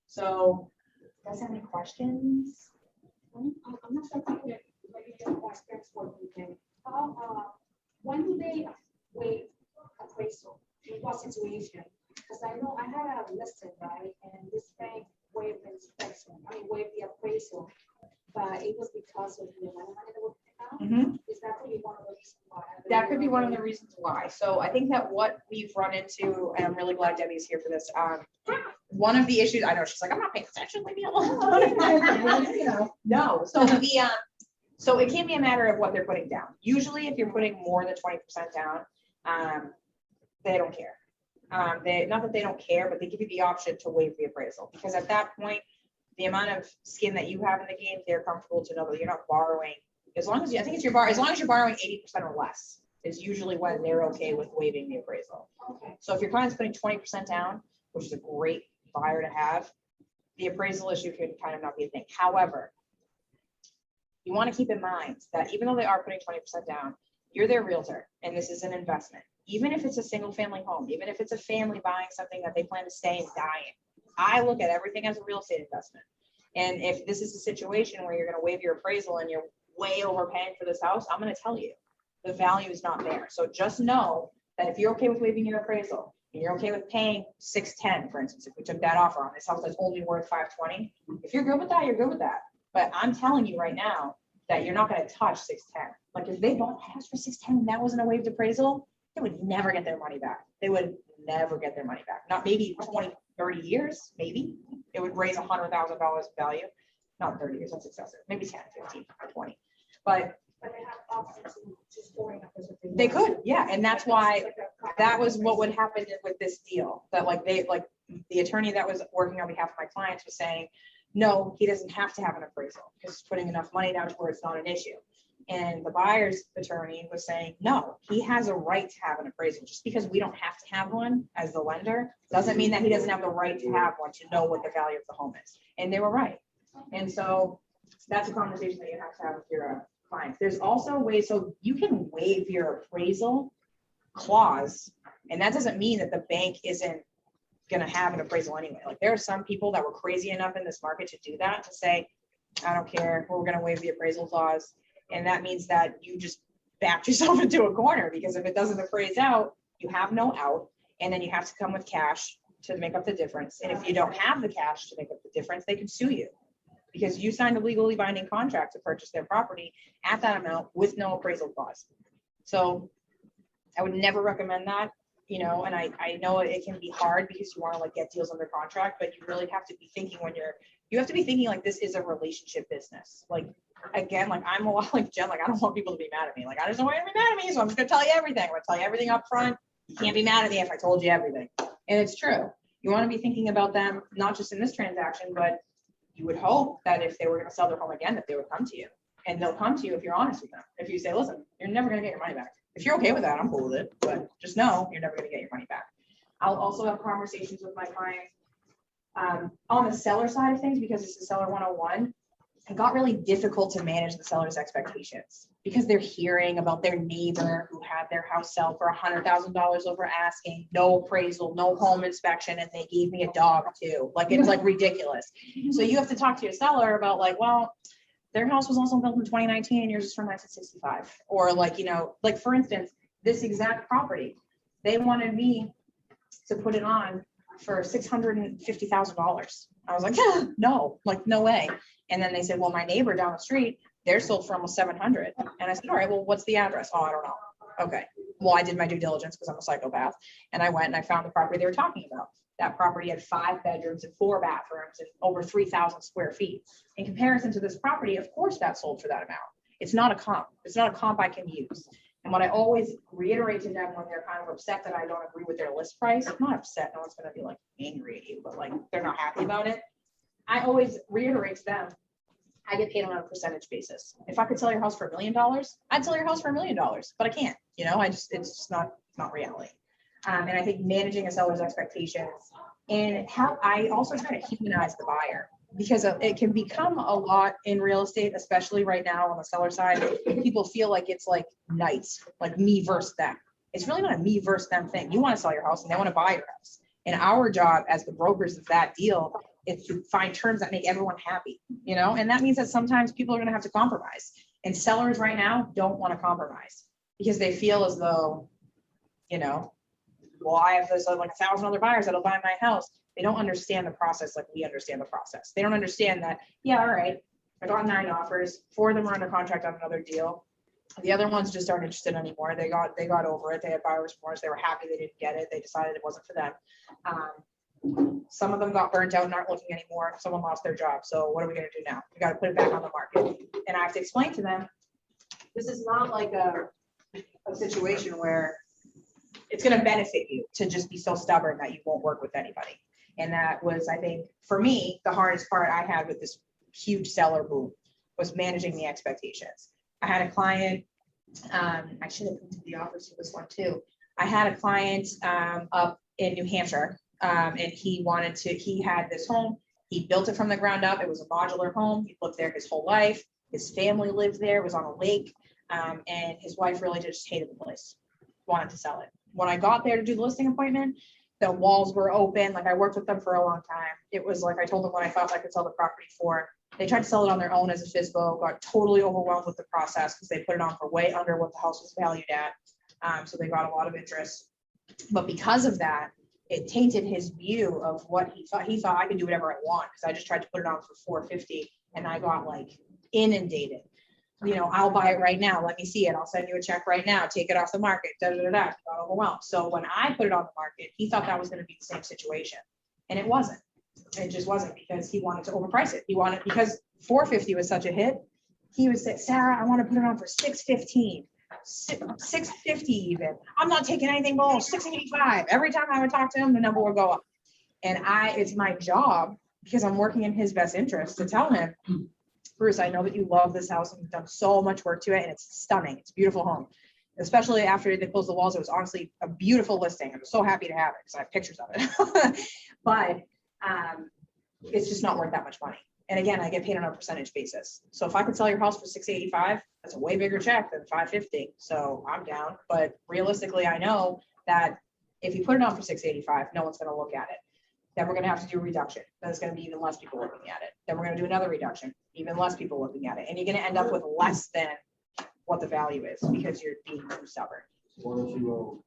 So, you guys have any questions? I'm not sure if I could, maybe your experts work with them. How, when do they waive appraisal? In what situation? Because I know I had a listing, right? And this bank waived the inspection, waived the appraisal, but it was because of the amount of money that was put down. Is that could be one of the reasons why? That could be one of the reasons why. So I think that what we've run into, and I'm really glad Debbie's here for this. One of the issues, I know she's like, I'm not paying attention, leave me alone. No, so it can be a matter of what they're putting down. Usually if you're putting more than 20% down, they don't care. Not that they don't care, but they give you the option to waive the appraisal, because at that point, the amount of skin that you have in the game, they're comfortable to know that you're not borrowing. As long as as long as you're borrowing 80% or less is usually when they're okay with waiving the appraisal. Okay. So if your client's putting 20% down, which is a great buyer to have, the appraisal issue can kind of not be a thing. However, you want to keep in mind that even though they are putting 20% down, you're their realtor and this is an investment. Even if it's a single family home, even if it's a family buying something that they plan to stay and die in, I look at everything as a real estate investment. And if this is a situation where you're going to waive your appraisal and you're way overpaying for this house, I'm going to tell you the value is not there. So just know that if you're okay with waiving your appraisal and you're okay with paying 610, for instance, if we took that offer on this house that's only worth 520, if you're good with that, you're good with that. But I'm telling you right now that you're not going to touch 610. Like if they bought a house for 610 and that wasn't a waived appraisal, they would never get their money back. They would never get their money back. Not maybe 20, 30 years, maybe. It would raise $100,000 value. Not 30 years, that's excessive. Maybe 10, 15, or 20. But But they have options to just going up as a. they could, yeah. And that's why that was what would happen with this deal. That the attorney that was working on behalf of my clients was saying, no, he doesn't have to have an appraisal because he's putting enough money down to where it's not an issue. And the buyer's attorney was saying, no, he has a right to have an appraisal. Just because we don't have to have one as the lender doesn't mean that he doesn't have the right to have one to know what the value of the home is. And they were right. And so that's a conversation that you have to have with your clients. There's also ways, so you can waive your appraisal clause, and that doesn't mean that the bank isn't going to have an appraisal anyway. Like there are some people that were crazy enough in this market to do that, to say, I don't care, we're going to waive the appraisal clause. And that means that you just backed yourself into a corner, because if it doesn't appraise out, you have no out, and then you have to come with cash to make up the difference. And if you don't have the cash to make up the difference, they can sue you because you signed a legally binding contract to purchase their property at that amount with no appraisal clause. So I would never recommend that, and I know it can be hard because you want to get deals under contract, but you really have to be thinking you have to be thinking like this is a relationship business. Again, I'm a lot like Jen, I don't want people to be mad at me. I just don't want you to be mad at me. So I'm just gonna tell you everything. I'm gonna tell you everything up front. You can't be mad at me if I told you everything. And it's true. You want to be thinking about them, not just in this transaction, but you would hope that if they were going to sell their home again, that they would come to you. And they'll come to you if you're honest with them. If you say, listen, you're never going to get your money back. If you're okay with that, I'm cool with it. But just know you're never going to get your money back. I'll also have conversations with my clients on the seller side of things, because it's the seller 101. It got really difficult to manage the seller's expectations because they're hearing about their neighbor who had their house sell for $100,000 over asking, no appraisal, no home inspection, and they gave me a dog too. It's ridiculous. So you have to talk to your seller about well, their house was also built in 2019 and yours is from 1965. Or for instance, this exact property, they wanted me to put it on for $650,000. I was like, yeah, no, no way. And then they said, well, my neighbor down the street, they're sold for almost 700. And I said, all right, well, what's the address? Oh, I don't know. Okay. Well, I did my due diligence because I'm a psychopath. And I went and I found the property they were talking about. That property had 5 bedrooms and 4 bathrooms and over 3,000 square feet. In comparison to this property, of course, that sold for that amount. It's not a comp. It's not a comp I can use. And what I always reiterate to them when they're kind of upset that I don't agree with their list price, I'm not upset. No one's going to be angry at you, but they're not happy about it. I always reiterate to them, I get paid on a percentage basis. If I could sell your house for $1 million, I'd sell your house for $1 million, but I can't, it's just not reality. And I think managing a seller's expectations and how I also try to humanize the buyer. because it can become a lot in real estate, especially right now on the seller side. People feel like it's like knights, like me versus them. It's really not a me versus them thing. You want to sell your house and they want to buy your house. And our job as the brokers of that deal is to find terms that make everyone happy, you know? And that means that sometimes people are going to have to compromise. And sellers right now don't want to compromise because they feel as though, you know, well, I have this like 1,000 other buyers that'll buy my house. They don't understand the process like we understand the process. They don't understand that, yeah, all right, I got 9 offers, 4 of them are under contract on another deal. The other ones just aren't interested anymore. They got over it. They had buyer's remorse. They were happy they didn't get it. They decided it wasn't for them. Some of them got burnt out and aren't looking anymore. Someone lost their job. So what are we going to do now? We got to put it back on the market. And I have to explain to them, this is not like a situation where it's going to benefit you to just be so stubborn that you won't work with anybody. And that was, I think, for me, the hardest part I had with this huge seller boom was managing the expectations. I had a client, I should have put the offers for this one too. I had a client up in New Hampshire, and he had this home. He built it from the ground up. It was a modular home. He lived there his whole life. His family lived there, it was on a lake. And his wife really just hated the place, wanted to sell it. When I got there to do the listing appointment, the walls were open. Like I worked with them for a long time. It was like, I told them what I thought I could sell the property for. They tried to sell it on their own as a FSBO, got totally overwhelmed with the process because they put it on for way under what the house was valued at. So they got a lot of interest. But because of that, it tainted his view of what he thought. He thought I could do whatever I want because I just tried to put it on for $450 and I got like inundated. You know, I'll buy it right now. Let me see it. I'll send you a check right now. Take it off the market. Da, da, da, da. Got overwhelmed. So when I put it on the market, he thought that was going to be the same situation. And it wasn't. It just wasn't because he wanted to overprice it. He wanted, because $450 was such a hit, he would say, Sarah, I want to put it on for $615, $650 even. I'm not taking anything below $685. Every time I would talk to him, the number would go up. And it's my job, because I'm working in his best interest, to tell him, Bruce, I know that you love this house and you've done so much work to it and it's stunning. It's a beautiful home. Especially after they closed the walls, it was honestly a beautiful listing. I'm so happy to have it because I have pictures of it. But it's just not worth that much money. And again, I get paid on a percentage basis. So if I could sell your house for $685, that's a way bigger check than $550. So I'm down. But realistically, I know that if you put it on for $685, no one's going to look at it. Then we're going to have to do a reduction. Then it's going to be even less people looking at it. Then we're going to do another reduction, even less people looking at it. And you're going to end up with less than what the value is because you're being too stubborn. So why don't you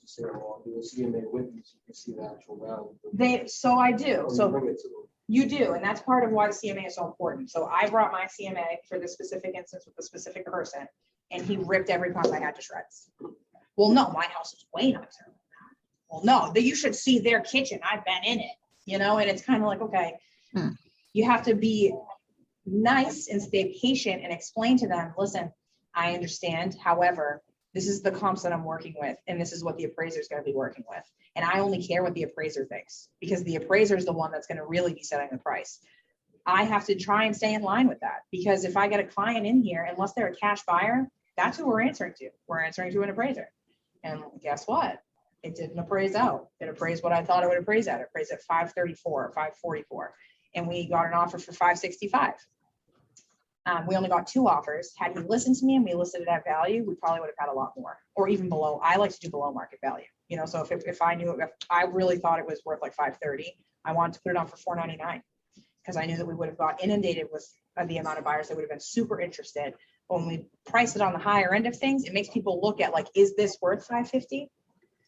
say, well, do a CMA with you so you can see the actual value? So I do. Or So bring it to them. you do. And that's part of why the CMA is so important. So I brought my CMA for this specific instance with a specific person, and he ripped every comp I had to shreds. Well, no, my house is way nicer. Well, no, that you should see their kitchen. I've been in it, you know, and it's kind of like, okay, you have to be nice and stay patient and explain to them, listen, I understand. However, this is the comps that I'm working with, and this is what the appraiser is going to be working with. And I only care what the appraiser thinks because the appraiser is the one that's going to really be setting the price. I have to try and stay in line with that because if I get a client in here, unless they're a cash buyer, that's who we're answering to. We're answering to an appraiser. And guess what? It didn't appraise out. It appraised what I thought it would appraise at. It appraised at 534 or 544. And we got an offer for 565. We only got 2 offers. Had he listened to me and we listed it at value, we probably would have had a lot more or even below. I like to do below market value, you know, so if I knew, if I really thought it was worth like 530, I wanted to put it on for 499 because I knew that we would have got inundated with the amount of buyers that would have been super interested. When we price it on the higher end of things, it makes people look at like, is this worth 550?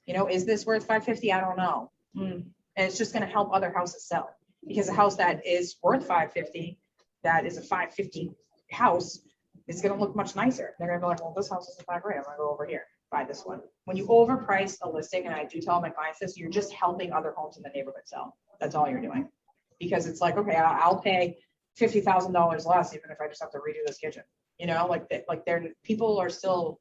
You know, is this worth 550? I don't know. And it's just going to help other houses sell because a house that is worth 550, that is a 550 house, is going to look much nicer. They're going to be like, well, this house isn't that great. I'm going to go over here, buy this one. When you overprice a listing, and I do tell my clients this, you're just helping other homes in the neighborhood sell. That's all you're doing. Because it's like, okay, I'll pay $50,000 less, even if I just have to redo this kitchen. You know, like people are still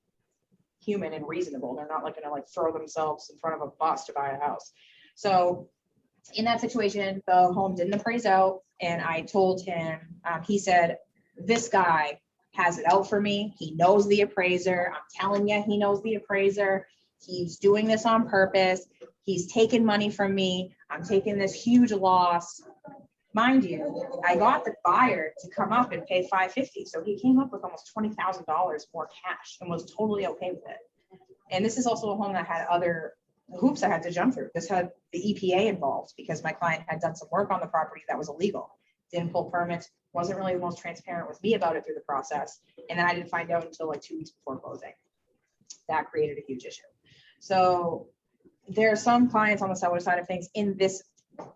human and reasonable. They're not like going to like throw themselves in front of a bus to buy a house. So in that situation, the home didn't appraise out. And I told him, he said, this guy has it out for me. He knows the appraiser. I'm telling you, he knows the appraiser. He's doing this on purpose. He's taking money from me. I'm taking this huge loss. mind you, I got the buyer to come up and pay $550. So he came up with almost $20,000 more cash and was totally okay with it. And this is also a home that had other hoops I had to jump through. This had the EPA involved because my client had done some work on the property that was illegal. Didn't pull permits, wasn't really the most transparent with me about it through the process. And then I didn't find out until like 2 weeks before closing. That created a huge issue. So there are some clients on the seller side of things in this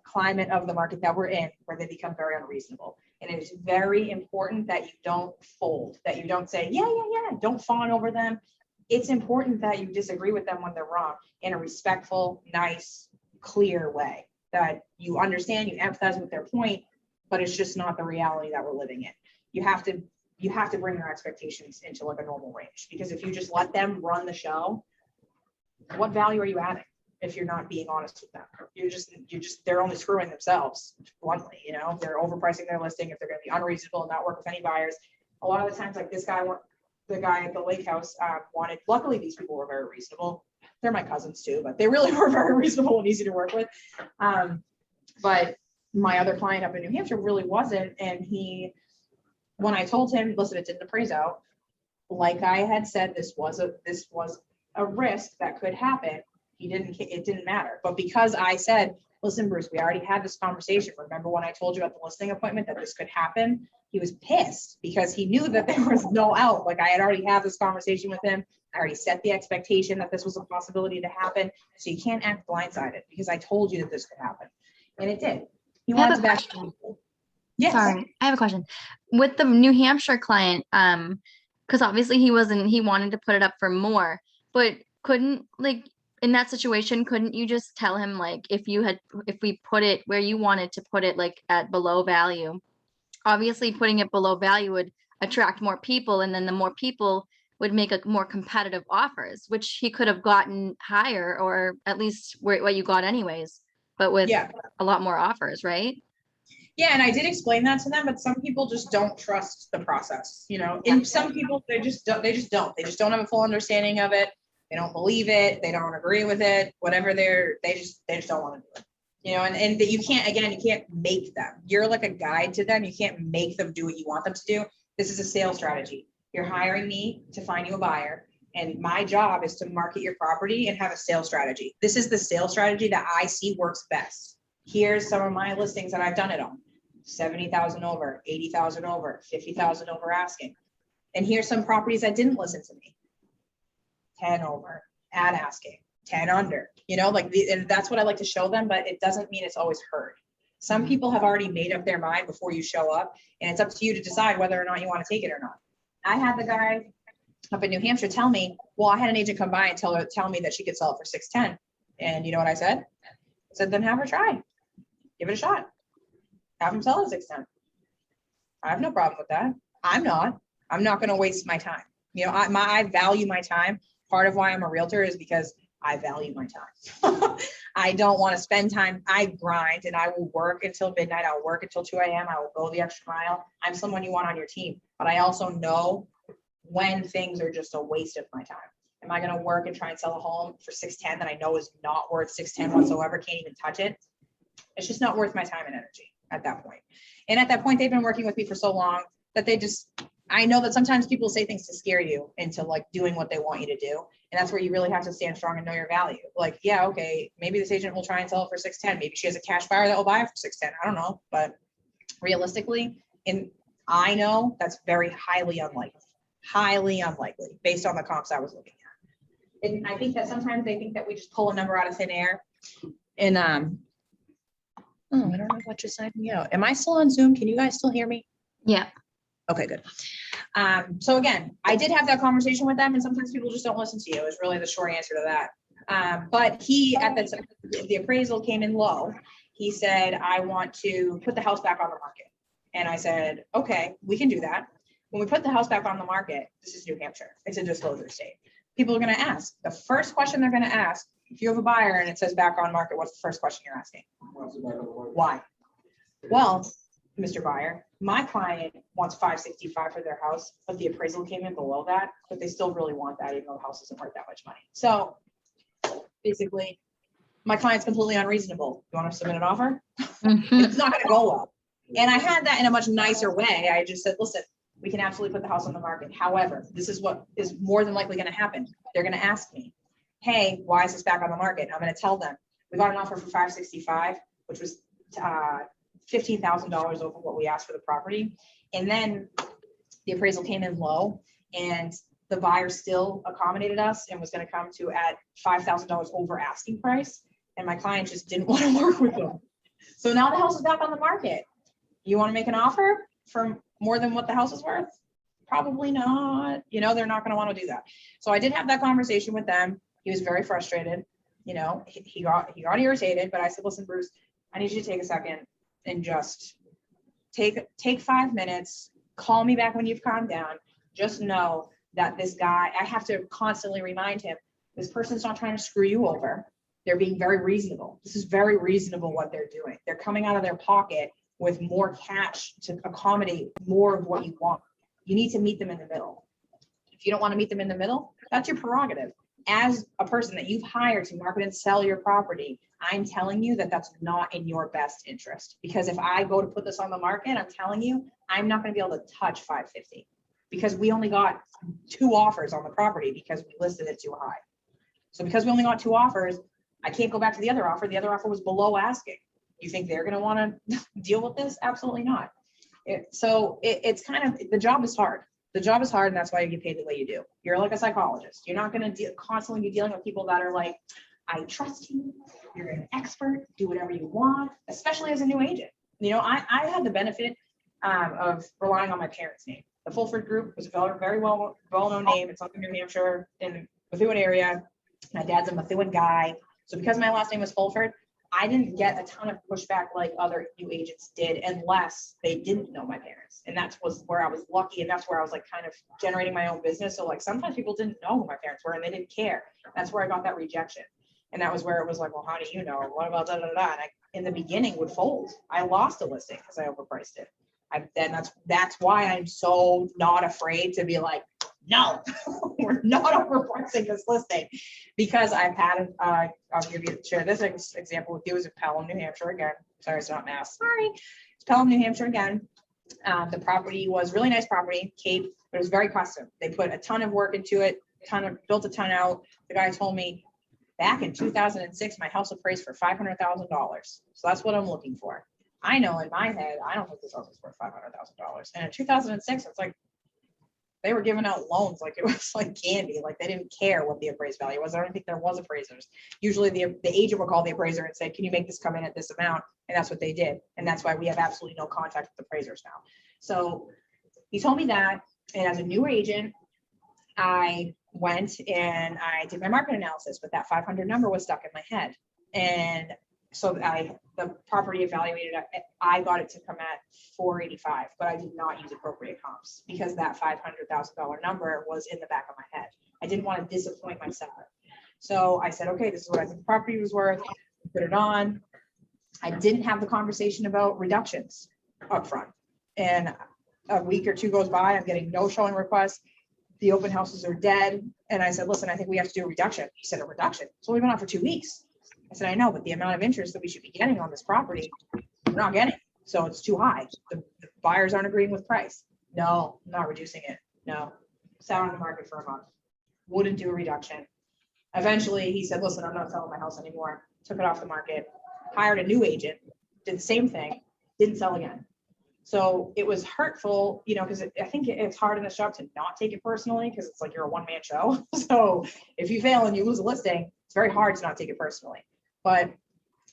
climate of the market that we're in where they become very unreasonable. And it is very important that you don't fold, that you don't say, yeah, don't fawn over them. It's important that you disagree with them when they're wrong in a respectful, nice, clear way, that you understand, you empathize with their point, but it's just not the reality that we're living in. You have to bring their expectations into like a normal range, because if you just let them run the show, what value are you adding if you're not being honest with them? They're only screwing themselves bluntly, you know, they're overpricing their listing if they're going to be unreasonable and not work with any buyers. A lot of the times, like this guy, the guy at the lake house wanted, luckily these people were very reasonable. They're my cousins too, but they really were very reasonable and easy to work with. But my other client up in New Hampshire really wasn't. And when I told him, listen, it didn't appraise out, like I had said, this was a risk that could happen. It didn't matter. But because I said, listen, Bruce, we already had this conversation. Remember when I told you at the listing appointment that this could happen? He was pissed because he knew that there was no out. Like I had already had this conversation with him. I already set the expectation that this was a possibility to happen. So you can't act blindsided because I told you that this could happen. And it did. He wanted to back. Yes. Sorry, I have a question. With the New Hampshire client, because obviously he wanted to put it up for more, but couldn't, like, in that situation, couldn't you just tell him, like, if we put it where you wanted to put it, like at below value, obviously putting it below value would attract more people, and then the more people would make a more competitive offers, which he could have gotten higher, or at least what you got anyways, but with a lot more offers, right? Yeah, and I did explain that to them, but some people just don't trust the process, you know. And some people they just don't have a full understanding of it. They don't believe it, they don't agree with it, whatever they just don't want to do it. You know, and that you can't make them. You're like a guide to them. You can't make them do what you want them to do. This is a sales strategy. You're hiring me to find you a buyer, and my job is to market your property and have a sales strategy. This is the sales strategy that I see works best. Here's some of my listings that I've done it on. 70,000 over, 80,000 over, 50,000 over asking. And here's some properties that didn't listen to me. 10 over, at asking, 10 under, you know, like and that's what I like to show them, but it doesn't mean it's always heard. Some people have already made up their mind before you show up, and it's up to you to decide whether or not you want to take it or not. I had the guy up in New Hampshire tell me, well, I had an agent come by and tell me that she could sell it for 610. And you know what I said? I said, then have her try. Give it a shot. Have him sell it at 610. I have no problem with that. I'm not going to waste my time. You know, I value my time. Part of why I'm a realtor is because I value my time. I don't want to spend time. I grind and I will work until midnight. I'll work until 2 a.m. I will go the extra mile. I'm someone you want on your team, but I also know when things are just a waste of my time. Am I going to work and try and sell a home for 610 that I know is not worth 610 whatsoever? Can't even touch it. It's just not worth my time and energy at that point. And at that point, they've been working with me for so long that I know that sometimes people say things to scare you into like doing what they want you to do. And that's where you really have to stand strong and know your value. Like, yeah, okay, maybe this agent will try and sell it for 610. Maybe she has a cash buyer that will buy it for 610. I don't know. But realistically, and I know that's very highly unlikely based on the comps I was looking at. And I think that sometimes they think that we just pull a number out of thin air. And I don't know what just signed me out. Am I still on Zoom? Can you guys still hear me? Yeah. Okay, good. So again, I did have that conversation with them, and sometimes people just don't listen to you is really the short answer to that. But he, at the appraisal came in low. He said, I want to put the house back on the market. And I said, okay, we can do that. When we put the house back on the market, this is New Hampshire. It's a disclosure state. People are going to ask. The first question they're going to ask, if you have a buyer and it says back on market, what's the first question you're asking? Why? Well, Mr. Buyer, my client wants $565 for their house, but the appraisal came in below that, but they still really want that even though the house isn't worth that much money. So basically, my client's completely unreasonable. You want to submit an offer? It's not going to go up. And I had that in a much nicer way. I just said, listen, we can absolutely put the house on the market. However, this is what is more than likely going to happen. They're going to ask me, hey, why is this back on the market? I'm going to tell them we got an offer for 565, which was $15,000 over what we asked for the property. And then the appraisal came in low, and the buyer still accommodated us and was going to come to at $5,000 over asking price. And my client just didn't want to work with them. So now the house is back on the market. You want to make an offer for more than what the house is worth? Probably not. You know, they're not going to want to do that. So I did have that conversation with them. He was very frustrated. You know, he got irritated, but I said, listen, Bruce, I need you to take a second and just take 5 minutes, call me back when you've calmed down. Just know that this guy, I have to constantly remind him, this person's not trying to screw you over. They're being very reasonable. This is very reasonable what they're doing. They're coming out of their pocket with more cash to accommodate more of what you want. You need to meet them in the middle. If you don't want to meet them in the middle, that's your prerogative. As a person that you've hired to market and sell your property, I'm telling you that that's not in your best interest. Because if I go to put this on the market, I'm telling you, I'm not going to be able to touch 550 because we only got 2 offers on the property because we listed it too high. So because we only got 2 offers, I can't go back to the other offer. The other offer was below asking. You think they're going to want to deal with this? Absolutely not. It's kind of, the job is hard. The job is hard, and that's why you get paid the way you do. You're like a psychologist. You're not going to constantly be dealing with people that are like, I trust you. You're an expert. Do whatever you want, especially as a new agent. You know, I had the benefit of relying on my parents' name. The Fulford Group was a very well-known name. It's up in New Hampshire, in the Methuen area. My dad's a Methuen guy. So because my last name was Fulford, I didn't get a ton of pushback like other new agents did unless they didn't know my parents. And that was where I was lucky. And that's where I was like kind of generating my own business. So like sometimes people didn't know who my parents were and they didn't care. That's where I got that rejection. And that was where it was like, well, how do you know? What about da da da? And I, in the beginning, would fold. I lost a listing because I overpriced it. Then that's why I'm so not afraid to be like, no, we're not overpricing this listing, because I've had I'll share this example with you. Is in Pelham, New Hampshire again. Sorry, it's not Mass. Sorry, it's Pelham, New Hampshire again. The property was really nice property, Cape, but it was very custom. They put a ton of work into it, built a ton out. The guy told me back in 2006, my house appraised for $500,000. So that's what I'm looking for. I know in my head, I don't think this house is worth $500,000. And in 2006, it's like they were giving out loans like it was like candy. Like they didn't care what the appraised value was. I don't think there was appraisers. Usually the agent would call the appraiser and say, can you make this come in at this amount? And that's what they did. And that's why we have absolutely no contact with appraisers now. So he told me that. And as a new agent, I went and I did my market analysis, but that 500 number was stuck in my head. And so the property evaluated, I got it to come at 485, but I did not use appropriate comps because that $500,000 number was in the back of my head. I didn't want to disappoint my seller. So I said, okay, this is what I think the property was worth, put it on. I didn't have the conversation about reductions up front. And a week or two goes by, I'm getting no showing requests. The open houses are dead. And I said, listen, I think we have to do a reduction. He said, a reduction? So we've been on for 2 weeks. I said, I know, but the amount of interest that we should be getting on this property, we're not getting. So it's too high. The buyers aren't agreeing with price. No, I'm not reducing it. No. Sat on the market for a month. Wouldn't do a reduction. Eventually he said, listen, I'm not selling my house anymore. Took it off the market, hired a new agent, did the same thing, didn't sell again. So it was hurtful, you know, because I think it's hard in this job to not take it personally because it's like you're a one-man show. So if you fail and you lose a listing, it's very hard to not take it personally. But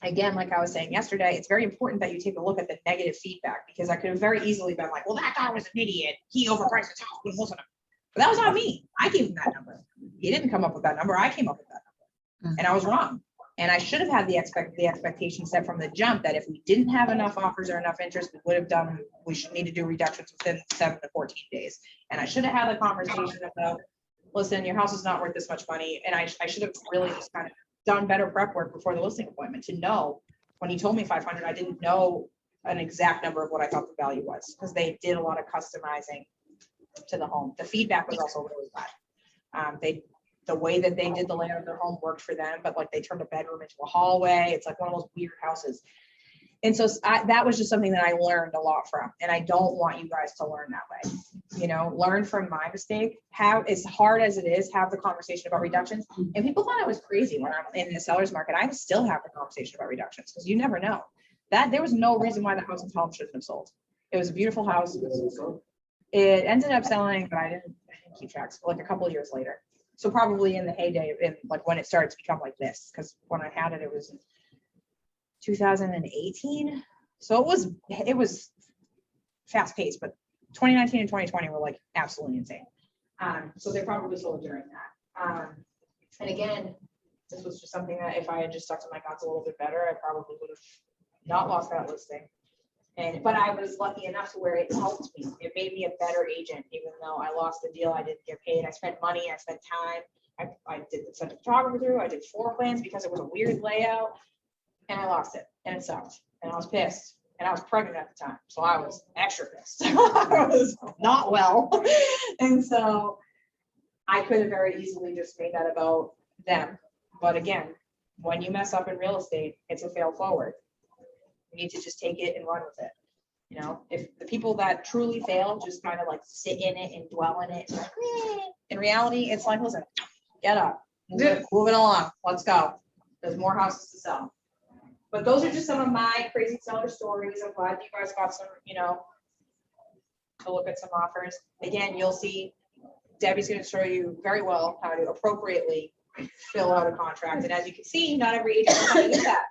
again, like I was saying yesterday, it's very important that you take a look at the negative feedback, because I could have very easily been like, well, that guy was an idiot. He overpriced his house. Listen to him. But that was not me. I gave him that number. He didn't come up with that number. I came up with that number. And I was wrong. And I should have had the expectation set from the jump that if we didn't have enough offers or enough interest, we should need to do reductions within 7 to 14 days. And I should have had the conversation about, listen, your house is not worth this much money. And I should have really just kind of done better prep work before the listing appointment to know. When he told me 500, I didn't know an exact number of what I thought the value was, because they did a lot of customizing to the home. The feedback was also really bad. The way that they did the layout of their home worked for them, but like they turned a bedroom into a hallway. It's like one of those weird houses. And so that was just something that I learned a lot from, and I don't want you guys to learn that way. You know, learn from my mistake. Have, as hard as it is, have the conversation about reductions. And people thought I was crazy when I'm in the seller's market. I still have the conversation about reductions because you never know. That there was no reason why the house in Palm shouldn't have sold. It was a beautiful house. It ended up selling, but I didn't keep track. So like a couple of years later. So probably in the heyday, in like when it started to become like this, because when I had it, it was 2018. So it was fast paced, but 2019 and 2020 were like absolutely insane. So they probably sold during that. And again, this was just something that if I had just stuck to my guns a little bit better, I probably would have not lost that listing. But I was lucky enough to where it helped me. It made me a better agent, even though I lost the deal. I didn't get paid. I spent money. I spent time. I did send a photographer through. I did floor plans because it was a weird layout, and I lost it, and it sucked, and I was pissed, and I was pregnant at the time, so I was extra pissed. I was not well, and so I could have very easily just made that about them. But again, when you mess up in real estate, it's a fail forward. You need to just take it and run with it. You know, if the people that truly fail just kind of like sit in it and dwell in it, like, in reality, it's like, listen, get up, move it along, let's go. There's more houses to sell. But those are just some of my crazy seller stories. I'm glad you guys got some, you know, to look at some offers. Again, you'll see Debbie's going to show you very well how to appropriately fill out a contract. And as you can see, not every agent is going to do that.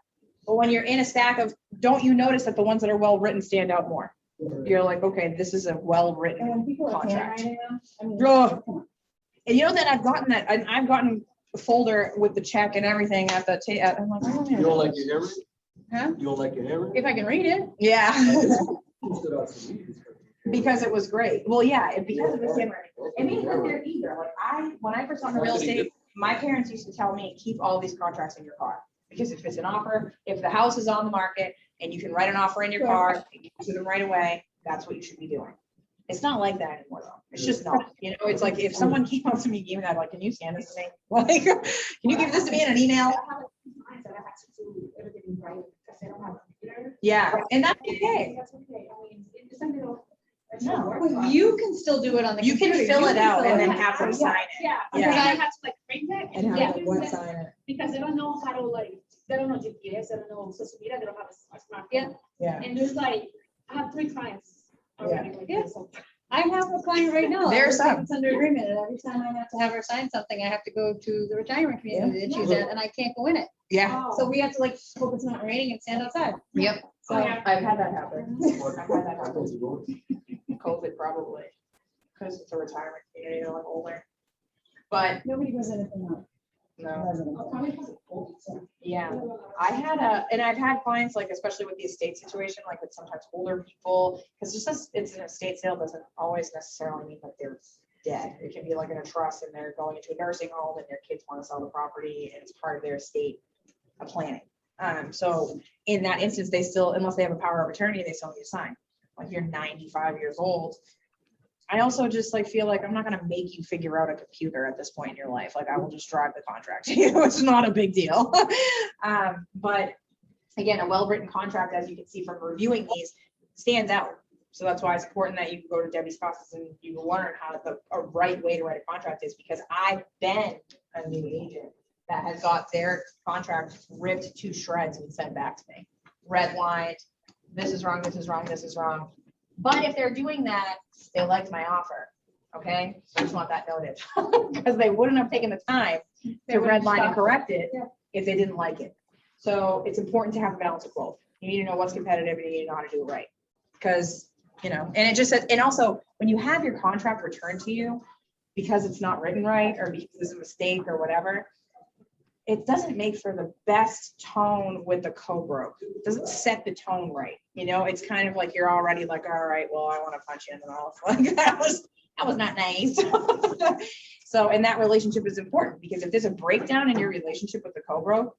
But when you're in a stack of, don't you notice that the ones that are well written stand out more? You're like, okay, this is a well And written when people are contract. handwriting them, I mean, Ugh. come on. And you know that I've gotten a folder with the check and everything at the I'm like, oh, You don't like your hammer? Huh? You don't like your hammer? If I can read it. Yeah. Because it was great. Well, yeah, because of his handwriting. It means that they're eager. Like when I first got into real estate, my parents used to tell me, keep all these contracts in your car. Because if it's an offer, if the house is on the market and you can write an offer in your car and give it to them right away, that's what you should be doing. It's not like that anymore though. It's just not, you know, it's like if someone came up to me, giving that, like, can you scan this to me? Like, can you give this to me in an email? I have clients that I have to do everything in writing because they don't have a computer. Yeah, and that's okay. That's okay. I mean, it's a little. No. You can still do it on the. You can computer. fill You it can out fill and it then out. have them sign it. Yeah, Yeah. because I have to like print it. And yeah, have like what sign it. because they don't know how to like, they don't know GPS, they don't know social media, they don't have a smartphone. Yeah. Yeah. And there's like, I have 3 clients already. Like Yeah. this, so- I have a client right now. There's some. It's under agreement, and every time I have to have her sign something, I have to go to the retirement community that she's at, and I can't go in it. Yeah. Oh. So we have to like hope it's not raining and stand outside. Yep. So Yeah. I've had that happen. I've had that happen. COVID probably, because it's a retirement community, they're like older. But nobody goes in if they're not no, residents. Oh, probably because of COVID, so. yeah. And I've had clients, like, especially with the estate situation, like with sometimes older people, because just as it's an estate sale doesn't always necessarily mean that they're dead. It can be like in a trust and they're going into a nursing home and their kids want to sell the property and it's part of their estate planning. So in that instance, they still, unless they have a power of attorney, they still need to sign. Like you're 95 years old. I also just like feel like I'm not gonna make you figure out a computer at this point in your life. Like I will just drive the contract to you. It's not a big deal. But again, a well-written contract, as you can see from reviewing these, stands out. So that's why it's important that you go to Debbie's classes and you learn how a right way to write a contract is, because I've been a new agent that has got their contract ripped to shreds and sent back to me. Redlined, this is wrong, this is wrong, this is wrong. But if they're doing that, they liked my offer, okay? I just want that noted, because they wouldn't have taken the time to redline and correct it if they didn't like it. So it's important to have a balance of both. You need to know what's competitive and you need to know how to do it right. Because, you know, and it just says, and also when you have your contract returned to you because it's not written right or because it's a mistake or whatever, it doesn't make for the best tone with the co-broke. It doesn't set the tone right. You know, it's kind of like you're already like, all right, well, I want to punch you in the mouth. Like that was not nice. So, and that relationship is important, because if there's a breakdown in your relationship with the co-broke,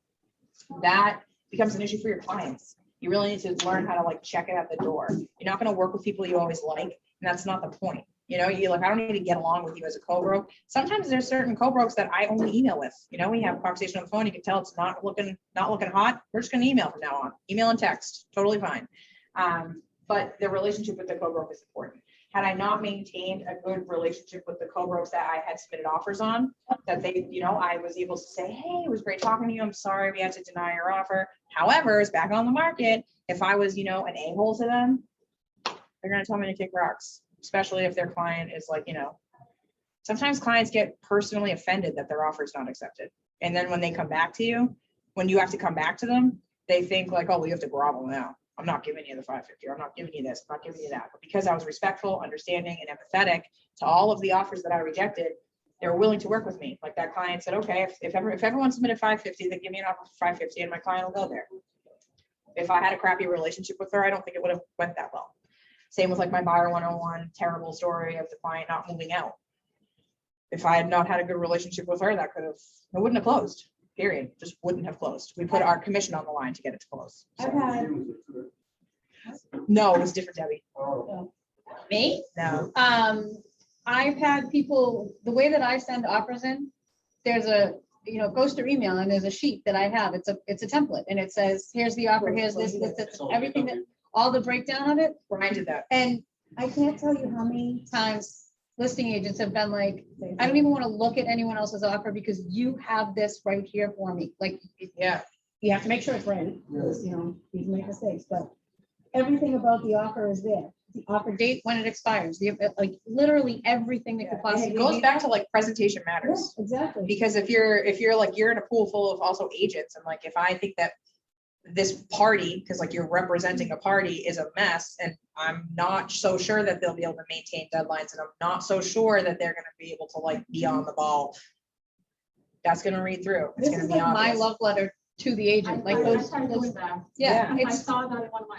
that becomes an issue for your clients. You really need to learn how to like check it at the door. You're not going to work with people you always like, and that's not the point. You know, you like, I don't need to get along with you as a co-broke. Sometimes there's certain co-brokes that I only email with. You know, we have a conversation on the phone. You can tell it's not looking hot. We're just gonna email from now on. Email and text, totally fine. But the relationship with the co-broke is important. Had I not maintained a good relationship with the co-brokes that I had submitted offers on, that they, you know, I was able to say, hey, it was great talking to you. I'm sorry we had to deny your offer. However, it's back on the market. If I was, you know, an a-hole to them, they're gonna tell me to kick rocks, especially if their client is like, you know, sometimes clients get personally offended that their offer is not accepted. And then when they come back to you, when you have to come back to them, they think like, oh, well, you have to grovel now. I'm not giving you the 550, or I'm not giving you this, I'm not giving you that. But because I was respectful, understanding, and empathetic to all of the offers that I rejected, they were willing to work with me. Like that client said, okay, if everyone submitted 550, then give me an offer for 550 and my client will go there. If I had a crappy relationship with her, I don't think it would have went that well. Same with like my buyer 101 terrible story of the client not moving out. If I had not had a good relationship with her, it wouldn't have closed. Period. Just wouldn't have closed. We put our commission on the line to get it to close. I've had, No, it was different, Debbie. Oh, Me? No. I've had people, the way that I send offers in, there's a, you know, goes through email and there's a sheet that I have. It's a template and it says, here's the offer, here's this, everything that, all the breakdown of it. Brian did that. And I can't tell you how many times listing agents have been like, I don't even want to look at anyone else's offer because you have this right here for me. Like, Yeah. you have to make sure it's right, because, you know, you can make mistakes, but everything about the offer is there. The offer date, when it expires, like literally everything that could And possibly it goes be. back to like presentation Yeah, matters. exactly. Because if you're like, you're in a pool full of also agents, and like, if I think that this party, because like you're representing a party, is a mess, and I'm not so sure that they'll be able to maintain deadlines, and I'm not so sure that they're gonna be able to like be on the ball, that's gonna read through. It's This gonna is be like my obvious. love letter to the agent, like I those, started doing that. yeah, I it's, saw that in one of my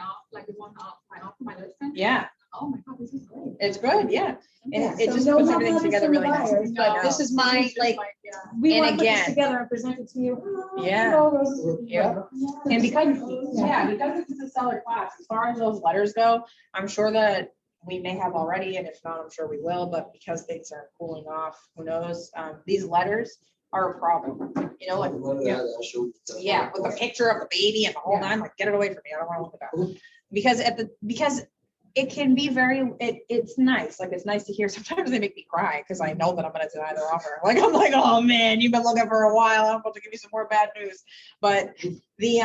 my listing. Yeah, Oh my God, this is great. it's good, yeah. Yeah, And it so just no puts love everything letters together from the really nicely. buyers, but No. this is my, It's just like, yeah. we And want to put this again- together and present it to you. Yeah. You know, those- Yeah. And because, because it's a seller class, as far as those letters go, I'm sure that we may have already, and if not, I'm sure we will, but because things are cooling off, who knows? These letters are a problem, you know, like, yeah, with the picture of the baby and the whole nine, like, get it away from me, I don't wanna look at that. Because it can be it's nice, like, it's nice to hear, sometimes they make me cry, because I know that I'm gonna deny their offer, like, I'm like, oh man, you've been looking for a while, I'm about to give you some more bad news, but the,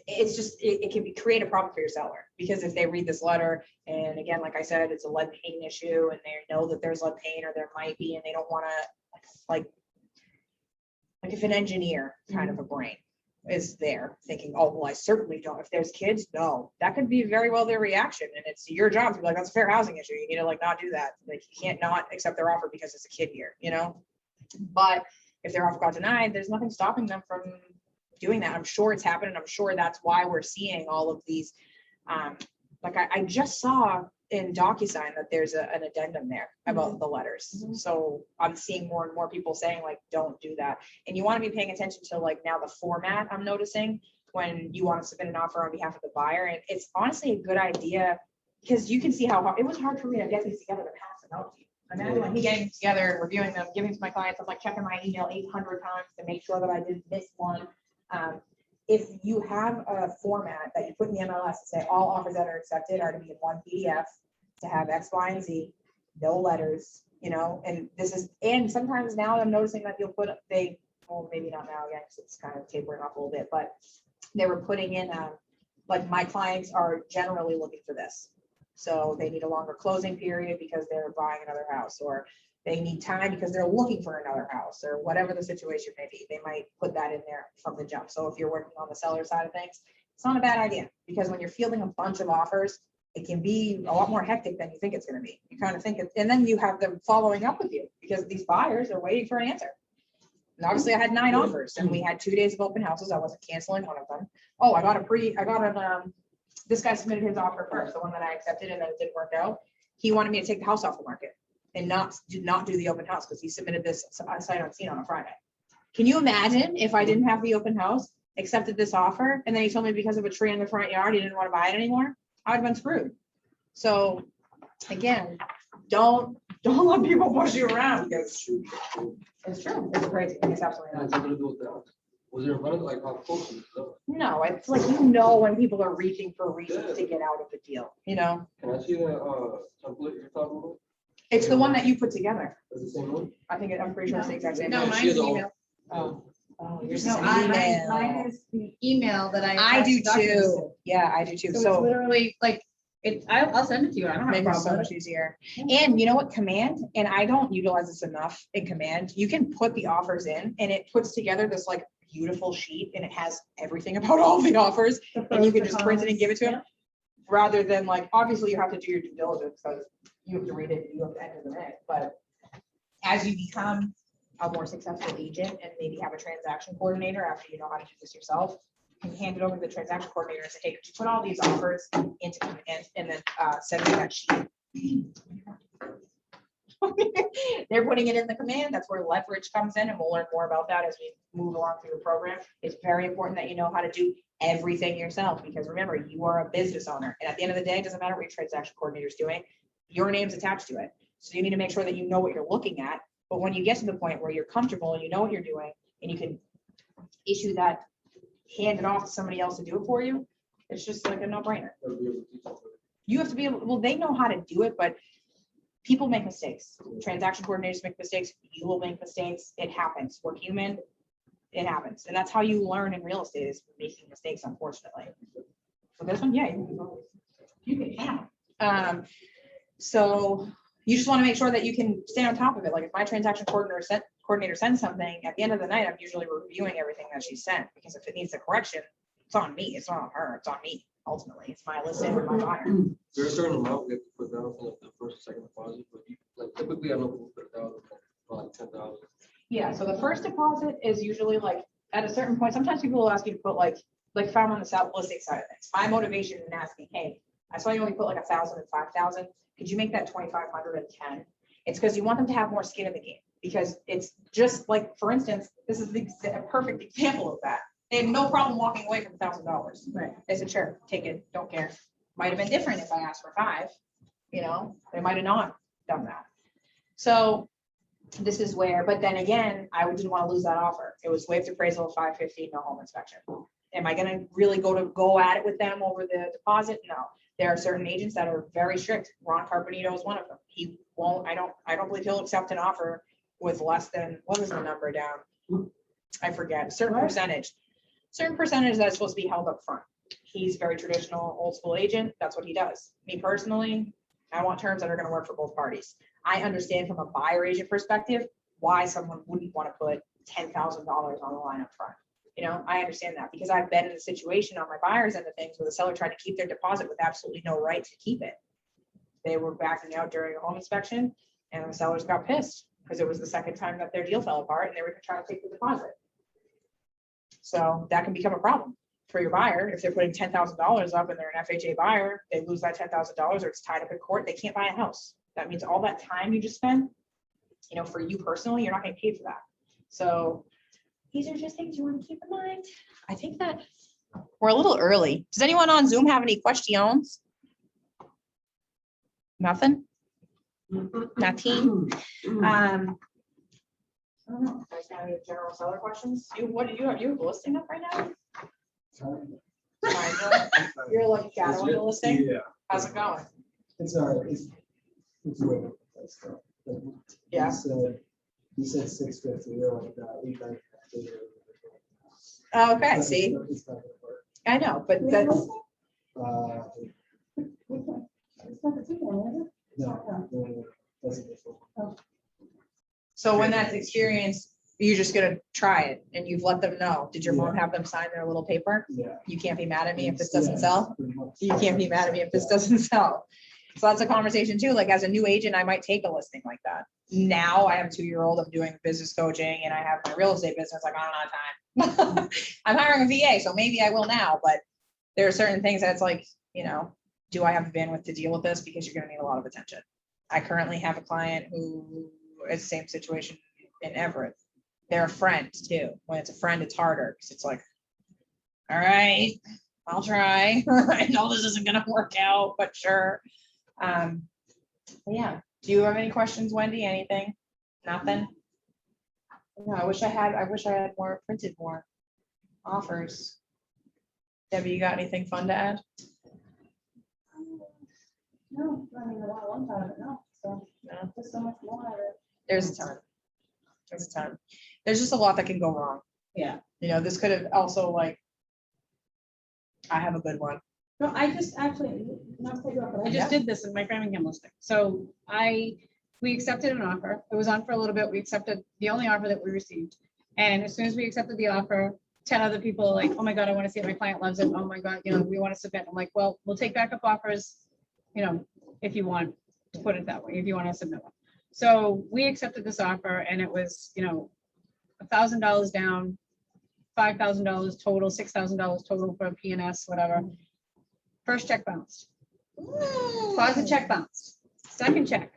it's just, it can create a problem for your seller, because if they read this letter, and again, like I said, it's a lead paint issue, and they know that there's lead paint, or there might be, and they don't wanna, like if an engineer kind of a brain is there thinking, oh, well, I certainly don't. If there's kids, no, that could be very well their reaction. And it's your job to be like, that's a fair housing issue. You need to like not do that. Like you can't not accept their offer because it's a kid here, you know? But if their offer got denied, there's nothing stopping them from doing that. I'm sure it's happened. And I'm sure that's why we're seeing all of these. Like I just saw in DocuSign that there's an addendum there about the letters. So I'm seeing more and more people saying like, don't do that. And you want to be paying attention to like now the format I'm noticing when you want to submit an offer on behalf of the buyer. And it's honestly a good idea because you can see how hard, it was hard for me to get these together to pass them out to you. Imagine like me getting together, reviewing them, giving to my clients. I'm like checking my email 800 times to make sure that I didn't miss one. If you have a format that you put in the MLS to say all offers that are accepted are to be in one PDF, to have X, Y, and Z, no letters, you know, and this is, and sometimes now I'm noticing that you'll well, maybe not now again, because it's kind of tapering off a little bit, but they were putting in, like my clients are generally looking for this. So they need a longer closing period because they're buying another house, or they need time because they're looking for another house, or whatever the situation may be. They might put that in there from the jump. So if you're working on the seller side of things, it's not a bad idea, because when you're fielding a bunch of offers, it can be a lot more hectic than you think it's going to be. You kind of think it, and then you have them following up with you because these buyers are waiting for an answer. And obviously I had 9 offers and we had 2 days of open houses. I wasn't canceling one of them. Oh, this guy submitted his offer first, the one that I accepted, and then it didn't work out. He wanted me to take the house off the market and not do the open house because he submitted this sight unseen on a Friday. Can you imagine if I didn't have the open house, accepted this offer, and then he told me because of a tree in the front yard, he didn't want to buy it anymore? I would have been screwed. So again, don't let people push you around because it's true. It's crazy. It's absolutely And not. it's nothing to do with that. Was there a run like how close it is? No, it's like, you know, when people are reaching for reasons to get out of the deal, you know? Can I see that template you're talking about? It's the one that you put together. Is it the same one? I think, I'm pretty sure it's the exact same. No, one. mine's She has an a whole- email. Oh, yours is No, an mine email. is the email that I. I do attach documents to. too. Yeah, I do too. So it's So literally like, I'll send it to you. I don't have a make it so problem. much easier. And you know what, Command, and I don't utilize this enough in Command, you can put the offers in and it puts together this like beautiful sheet and it has everything about all the offers and you can just print it and give it to them. Rather than like, obviously you have to do your due diligence because you have to read it, you have to enter them in, but as you become a more successful agent and maybe have a transaction coordinator after you know how to do this yourself, you can hand it over to the transaction coordinator and say, hey, could you put all these offers into Command and then send me that sheet. They're putting it in the Command. That's where leverage comes in, and we'll learn more about that as we move along through the program. It's very important that you know how to do everything yourself, because remember, you are a business owner, and at the end of the day, it doesn't matter what your transaction coordinator is doing, your name's attached to it. So you need to make sure that you know what you're looking at. But when you get to the point where you're comfortable and you know what you're doing, and you can issue that, hand it off to somebody else to do it for you, it's just like a no-brainer. You have to be able, well, they know how to do it, but people make mistakes. Transaction coordinators make mistakes. You will make mistakes. It happens. We're human. It happens. And that's how you learn in real estate, is making mistakes, unfortunately. So this one, yeah, you can have. So you just want to make sure that you can stay on top of it. Like if my transaction coordinator sends something, at the end of the night, I'm usually reviewing everything that she sent, because if it needs a correction, it's on me. It's not on her. It's on me. Ultimately, it's my listing or my buyer. There's a certain amount we have to put down for like the first and second deposit, but like typically I know people put it down for like 10,000. Yeah, so the first deposit is usually like at a certain point. Sometimes people will ask you to put like if I'm on the South listing side of things. My motivation in asking, hey, I saw you only put like 1,000 and 5,000. Could you make that 2,500 and 10? It's because you want them to have more skin in the game, because it's just like, for instance, this is a perfect example of that. They had no problem walking away from $1,000. Right. They said, sure, take it, don't care. Might have been different if I asked for 5, you know, they might have not done that. So this is where, but then again, I didn't want to lose that offer. It was waived appraisal of 550, no home inspection. Am I gonna really go at it with them over the deposit? No. There are certain agents that are very strict. Ron Carpenito is one of them. He won't, I don't believe he'll accept an offer with less than, what was the number down? I forget, a certain percentage that's supposed to be held up front. He's very traditional, old school agent. That's what he does. Me personally, I want terms that are going to work for both parties. I understand from a buyer agent perspective why someone wouldn't want to put $10,000 on the line up front. You know, I understand that, because I've been in a situation on my buyer's end of things where the seller tried to keep their deposit with absolutely no right to keep it. They were backing out during a home inspection, and the sellers got pissed because it was the second time that their deal fell apart and they were trying to take the deposit. So that can become a problem for your buyer. If they're putting $10,000 up and they're an FHA buyer, they lose that $10,000 or it's tied up in court, they can't buy a house. That means all that time you just spent, you know, for you personally, you're not getting paid for that. So these are just things you want to keep in mind. I think that we're a little early. Does anyone on Zoom have any questions? Nothing? Nothing? I don't know. Guys have any general seller questions? What do you have? You have a listing up right now? You're like shadowing the listing? Yeah. How's it going? It's all right. It's way up that stuff. Yeah. He said 650. They're like 8,900. Okay, see, It's not gonna work. I know, but that's, No, that's a different one. so when that's experienced, you're just gonna try it and you've let them know. Did your mom have them sign their little paper? Yeah. You can't be mad at me if this doesn't sell. Pretty much. You can't be mad at me if this doesn't sell. So that's a conversation too. Like as a new agent, I might take a listing like that. Now I have a 2-year-old, I'm doing business coaching and I have my real estate business. Like I don't have time. I'm hiring a VA, so maybe I will now, but there are certain things that's like, you know, do I have the bandwidth to deal with this? Because you're gonna need a lot of attention. I currently have a client who is the same situation in Everett. They're a friend too. When it's a friend, it's harder because it's like, all right, I'll try. I know this isn't gonna work out, but sure. But yeah, Do you have any questions, Wendy? Anything? Nothing? No, I wish I had more printed more offers. Debbie, you got anything fun to add? No, I mean, a long time, but no, so, No. there's so much more of it. There's a ton. There's a ton. There's just a lot that can go wrong. Yeah. You know, this could have also like, I have a good one. No, I just actually, not to take you off, but I just did this in my Framingham listing. So we accepted an offer. It was on for a little bit. We accepted the only offer that we received. And as soon as we accepted the offer, 10 other people are like, oh my God, I want to see it. My client loves it. Oh my God, you know, we want to submit. I'm like, well, we'll take backup offers, you know, if you want to put it that way, if you want to submit one. So we accepted this offer and it was, you know, $1,000 down, $5,000 total, $6,000 total for PNS, whatever. First check bounced. Deposit check bounced. Second check.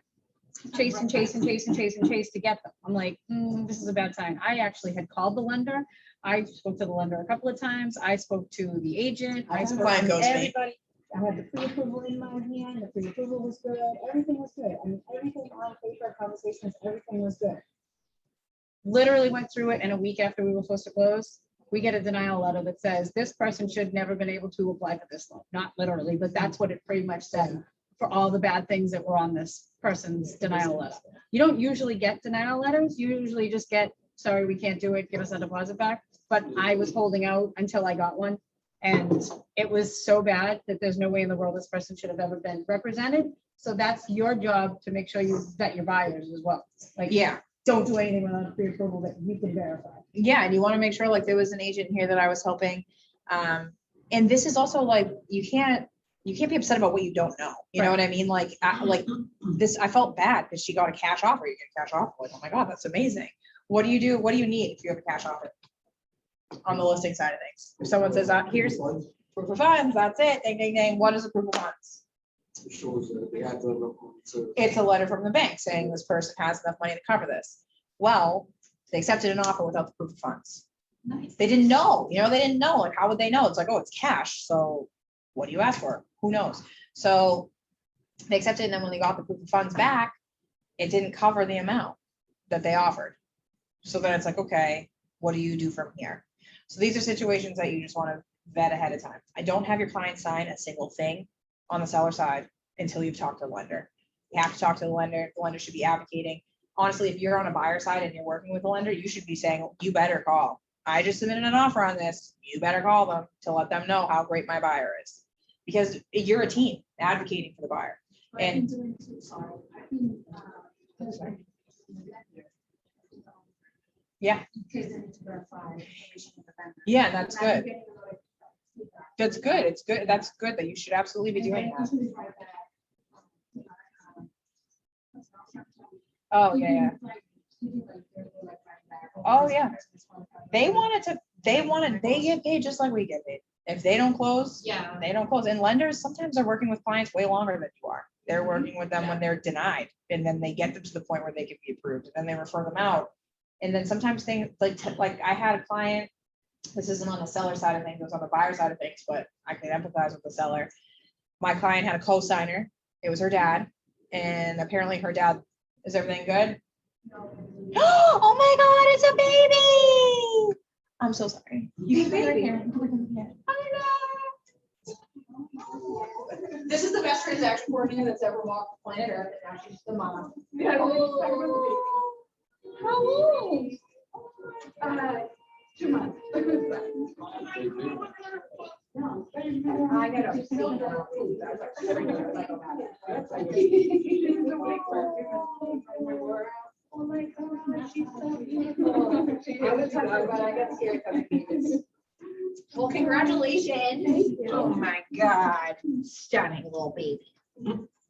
Chase and chase and chase and chase and chase to get them. I'm like, this is a bad sign. I actually had called the lender. I spoke to the lender a couple of times. I spoke to the agent. I spoke Client to goes to me. everybody. I had the pre-approval in my hand, the pre-approval was good, everything was good. I mean, everything on paper, conversations, everything was good. Literally went through it, and a week after we were supposed to close, we get a denial letter that says this person should never been able to apply for this loan. Not literally, but that's what it pretty much said for all the bad things that were on this person's denial letter. You don't usually get denial letters. You usually just get, sorry, we can't do it, give us a deposit back. But I was holding out until I got one. And it was so bad that there's no way in the world this person should have ever been represented. So that's your job to make sure you vet your buyers as well. Like, Yeah. don't do anything without pre-approval that you can verify. Yeah, and you want to make sure, like, there was an agent here that I was helping. And this is also like, you can't be upset about what you don't know. You know what I mean? Like, I felt bad because she got a cash offer. You get a cash offer, like, oh my God, that's amazing. What do you do? What do you need if you have a cash offer on the listing side of things? If someone says, here's proof of funds, that's it, ding, ding, ding. What is a proof of funds? It shows that they had the. It's a letter from the bank saying this person has enough money to cover this. Well, they accepted an offer without the proof of funds. Nice. They didn't know, they didn't know. And how would they know? It's like, oh, it's cash. So what do you ask for? Who knows? So they accepted, and then when they got the proof of funds back, it didn't cover the amount that they offered. So then it's like, okay, what do you do from here? So these are situations that you just want to vet ahead of time. I don't have your client sign a single thing on the seller side until you've talked to the lender. You have to talk to the lender. The lender should be advocating. Honestly, if you're on a buyer side and you're working with the lender, you should be saying, you better call. I just submitted an offer on this. You better call them to let them know how great my buyer is. Because you're a team advocating for the buyer. And yeah. Yeah, that's good. That's good. It's good. That's good that you should absolutely be doing that. Oh, yeah. Oh, yeah. They get paid just like we get paid. If they don't close, they don't close. And lenders sometimes are working with clients way longer than you are. They're working with them when they're denied, and then they get them to the point where they can be approved, and then they refer them out. And then sometimes things like I had a client, this isn't on the seller side of things, it was on the buyer side of things, but I can empathize with the seller. My client had a co-signer. It was her dad. And apparently her dad, is everything good? Oh my God, it's a baby. I'm so sorry. You can be right here. This is the best transaction coordinator that's ever walked the planet Earth, and now she's the mom. How old? 2 months. I got a. Oh my God, she's so beautiful. I was talking about, I got scared. Well, congratulations. Oh my God, stunning little baby.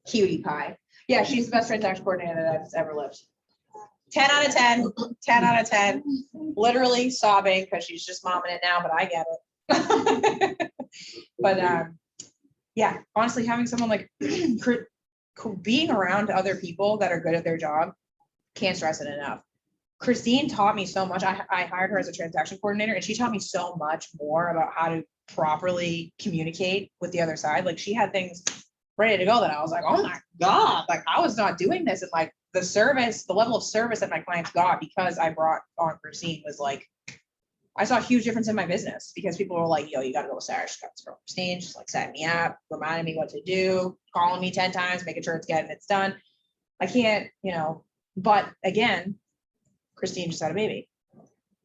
Cutie pie. Yeah, she's the best transaction coordinator that's ever lived. 10 out of 10, 10 out of 10, literally sobbing because she's just momming it now, but I get it. But yeah, honestly, having someone like being around other people that are good at their job, can't stress it enough. Christine taught me so much. I hired her as a transaction coordinator, and she taught me so much more about how to properly communicate with the other side. Like, she had things ready to go, that I was like, oh my God, like I was not doing this. And like the service, the level of service that my clients got because I brought on Christine was like, I saw a huge difference in my business because people were like, yo, you gotta go with Sarah. She got this from Christine, just like setting me up, reminding me what to do, calling me 10 times, making sure it's done. I can't, but again, Christine just had a baby.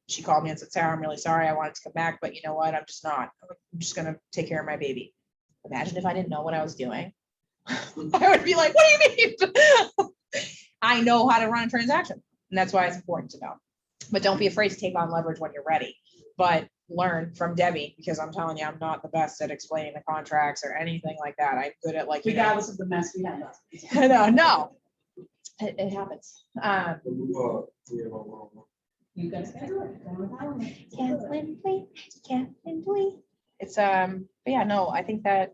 She called me and said, Sarah, I'm really sorry. I wanted to come back, but you know what? I'm just not. I'm just going to take care of my baby. Imagine if I didn't know what I was doing. I would be like, what do you mean? I know how to run a transaction. And that's why it's important to know. But don't be afraid to take on leverage when you're ready. But learn from Debbie, because I'm telling you, I'm not the best at explaining the contracts or anything like that. I'm good at like, Regardless of the mess we have. no, it happens. We have a You guys can do it. It's but yeah, no, I think that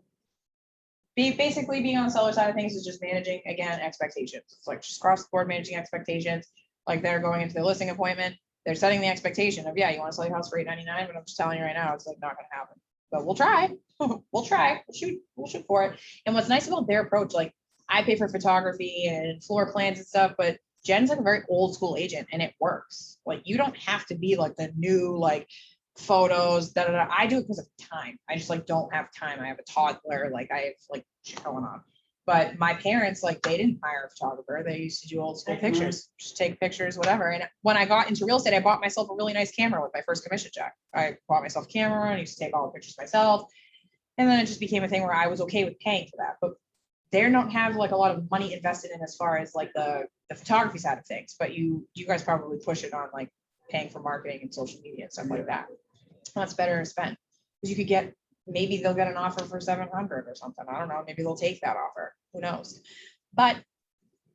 basically being on the seller side of things is just managing, again, expectations. It's like just across the board managing expectations. Like they're going into the listing appointment, they're setting the expectation of, yeah, you want to sell your house for $899, but I'm just telling you right now, it's like not gonna happen. But we'll try. We'll try. We'll shoot for it. And what's nice about their approach, like I pay for photography and floor plans and stuff, but Jen's like a very old school agent and it works. Like you don't have to be like the new like photos, I do it because of time. I just like don't have time. I have a toddler, like I have like shit going on. But my parents, like they didn't hire a photographer. They used to do old school pictures, just take pictures, whatever. And when I got into real estate, I bought myself a really nice camera with my first commission check. I bought myself a camera and used to take all the pictures myself. And then it just became a thing where I was okay with paying for that. But they don't have like a lot of money invested in as far as like the photography side of things, but you guys probably push it on like paying for marketing and social media and stuff like that. That's better to spend because you could get, maybe they'll get an offer for 700 or something. I don't know. Maybe they'll take that offer. Who knows? But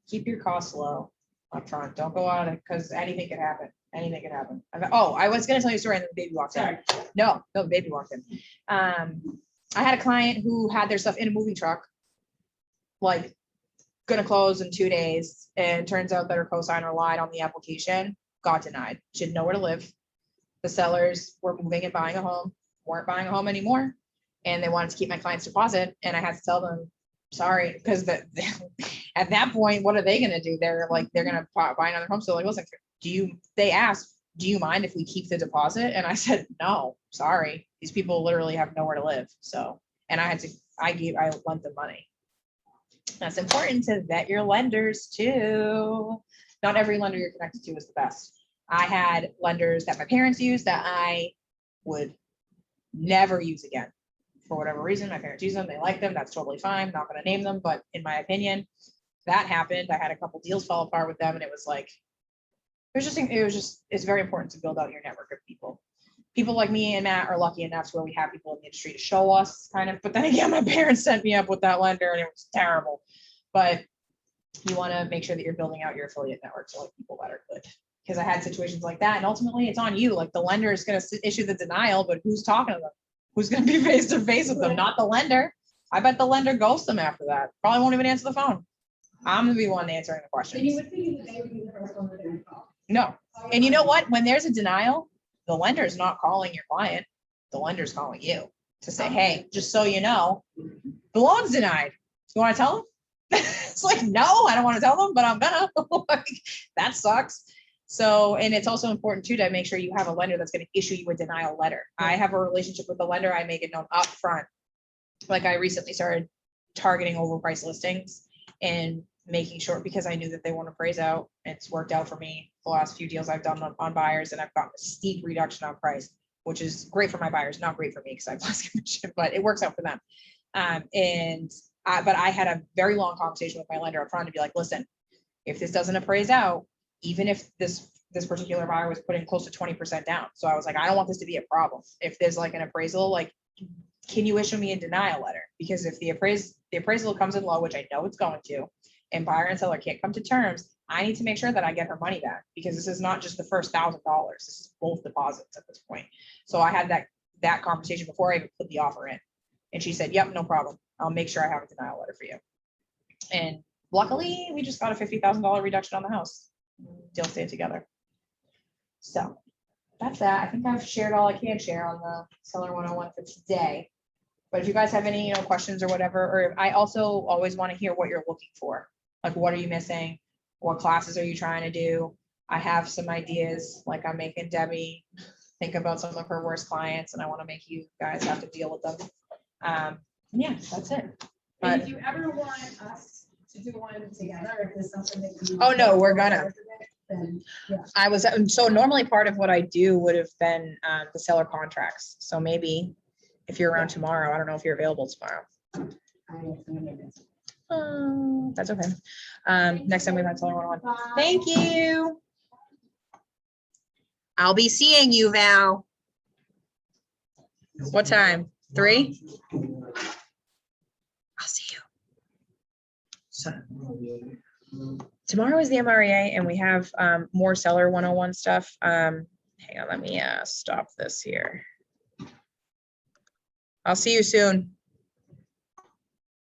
keep your costs low up front. Don't go out because anything could happen. Anything could happen. I was going to tell you a story and then the baby walked in. No, the baby walked in. I had a client who had their stuff in a moving truck, like gonna close in 2 days, and turns out that her cosigner lied on the application, got denied. She didn't know where to live. The sellers were moving and buying a home, weren't buying a home anymore, and they wanted to keep my client's deposit, and I had to tell them, sorry, because at that point, what are they gonna do? They're gonna buy another home. So like, listen, they asked, do you mind if we keep the deposit? And I said, no, sorry. These people literally have nowhere to live. So, and I lent them money. That's important to vet your lenders too. Not every lender you're connected to is the best. I had lenders that my parents used that I would never use again. For whatever reason, my parents use them, they like them, that's totally fine. I'm not gonna name them, but in my opinion, that happened. I had a couple deals fall apart with them and it was it's very important to build out your network of people. People like me and Matt are lucky enough where we have people in the industry to show us kind of, but then again, my parents sent me up with that lender and it was terrible. But you want to make sure that you're building out your affiliate network to like people that are good. Because I had situations like that and ultimately it's on you. Like the lender is going to issue the denial, but who's talking to them? Who's going to be face to face with them? Not the lender. I bet the lender ghosts them after that. Probably won't even answer the phone. I'm going to be one answering the questions. And you would think that they would be the first one that they would call. No. And you know what? When there's a denial, the lender is not calling your client. The lender's calling you to say, hey, just so you know, the loan's denied. You want to tell them? It's like, no, I don't want to tell them, but I'm gonna. Like, that sucks. So, and it's also important too to make sure you have a lender that's going to issue you a denial letter. I have a relationship with the lender. I make it known up front. Like I recently started targeting overpriced listings and making sure, because I knew that they won't appraise out. It's worked out for me the last few deals I've done on buyers, and I've gotten a steep reduction on price, which is great for my buyers, not great for me because I've lost commission, but it works out for them. But I had a very long conversation with my lender up front to be like, listen, if this doesn't appraise out, even if this particular buyer was putting close to 20% down. So I was like, I don't want this to be a problem. If there's like an appraisal, like, can you issue me a denial letter? Because if the appraisal comes in low, which I know it's going to, and buyer and seller can't come to terms, I need to make sure that I get her money back, because this is not just the first $1,000. This is both deposits at this point. So I had that conversation before I even put the offer in. And she said, yep, no problem. I'll make sure I have a denial letter for you. And luckily we just got a $50,000 reduction on the house. Deal stayed together. So that's that. I think I've shared all I can share on the Seller 101 for today. But if you guys have any, questions or whatever, or I also always want to hear what you're looking for. Like, what are you missing? What classes are you trying to do? I have some ideas, like I'm making Debbie think about some of her worst clients, and I want to make you guys have to deal with them. Yeah, that's it. And But, if you ever want us to do one together, if there's something that you. Oh, no, we're gonna. Then, yeah. I was, so normally part of what I do would have been the seller contracts. So maybe if you're around tomorrow, I don't know if you're available tomorrow. That's okay. Next time we might seller one-on-one. Bye. Thank you. I'll be seeing you, Val. What time? 3? I'll see you. So tomorrow is the MREA and we have more seller 101 stuff. Hang on, let me stop this here. I'll see you soon.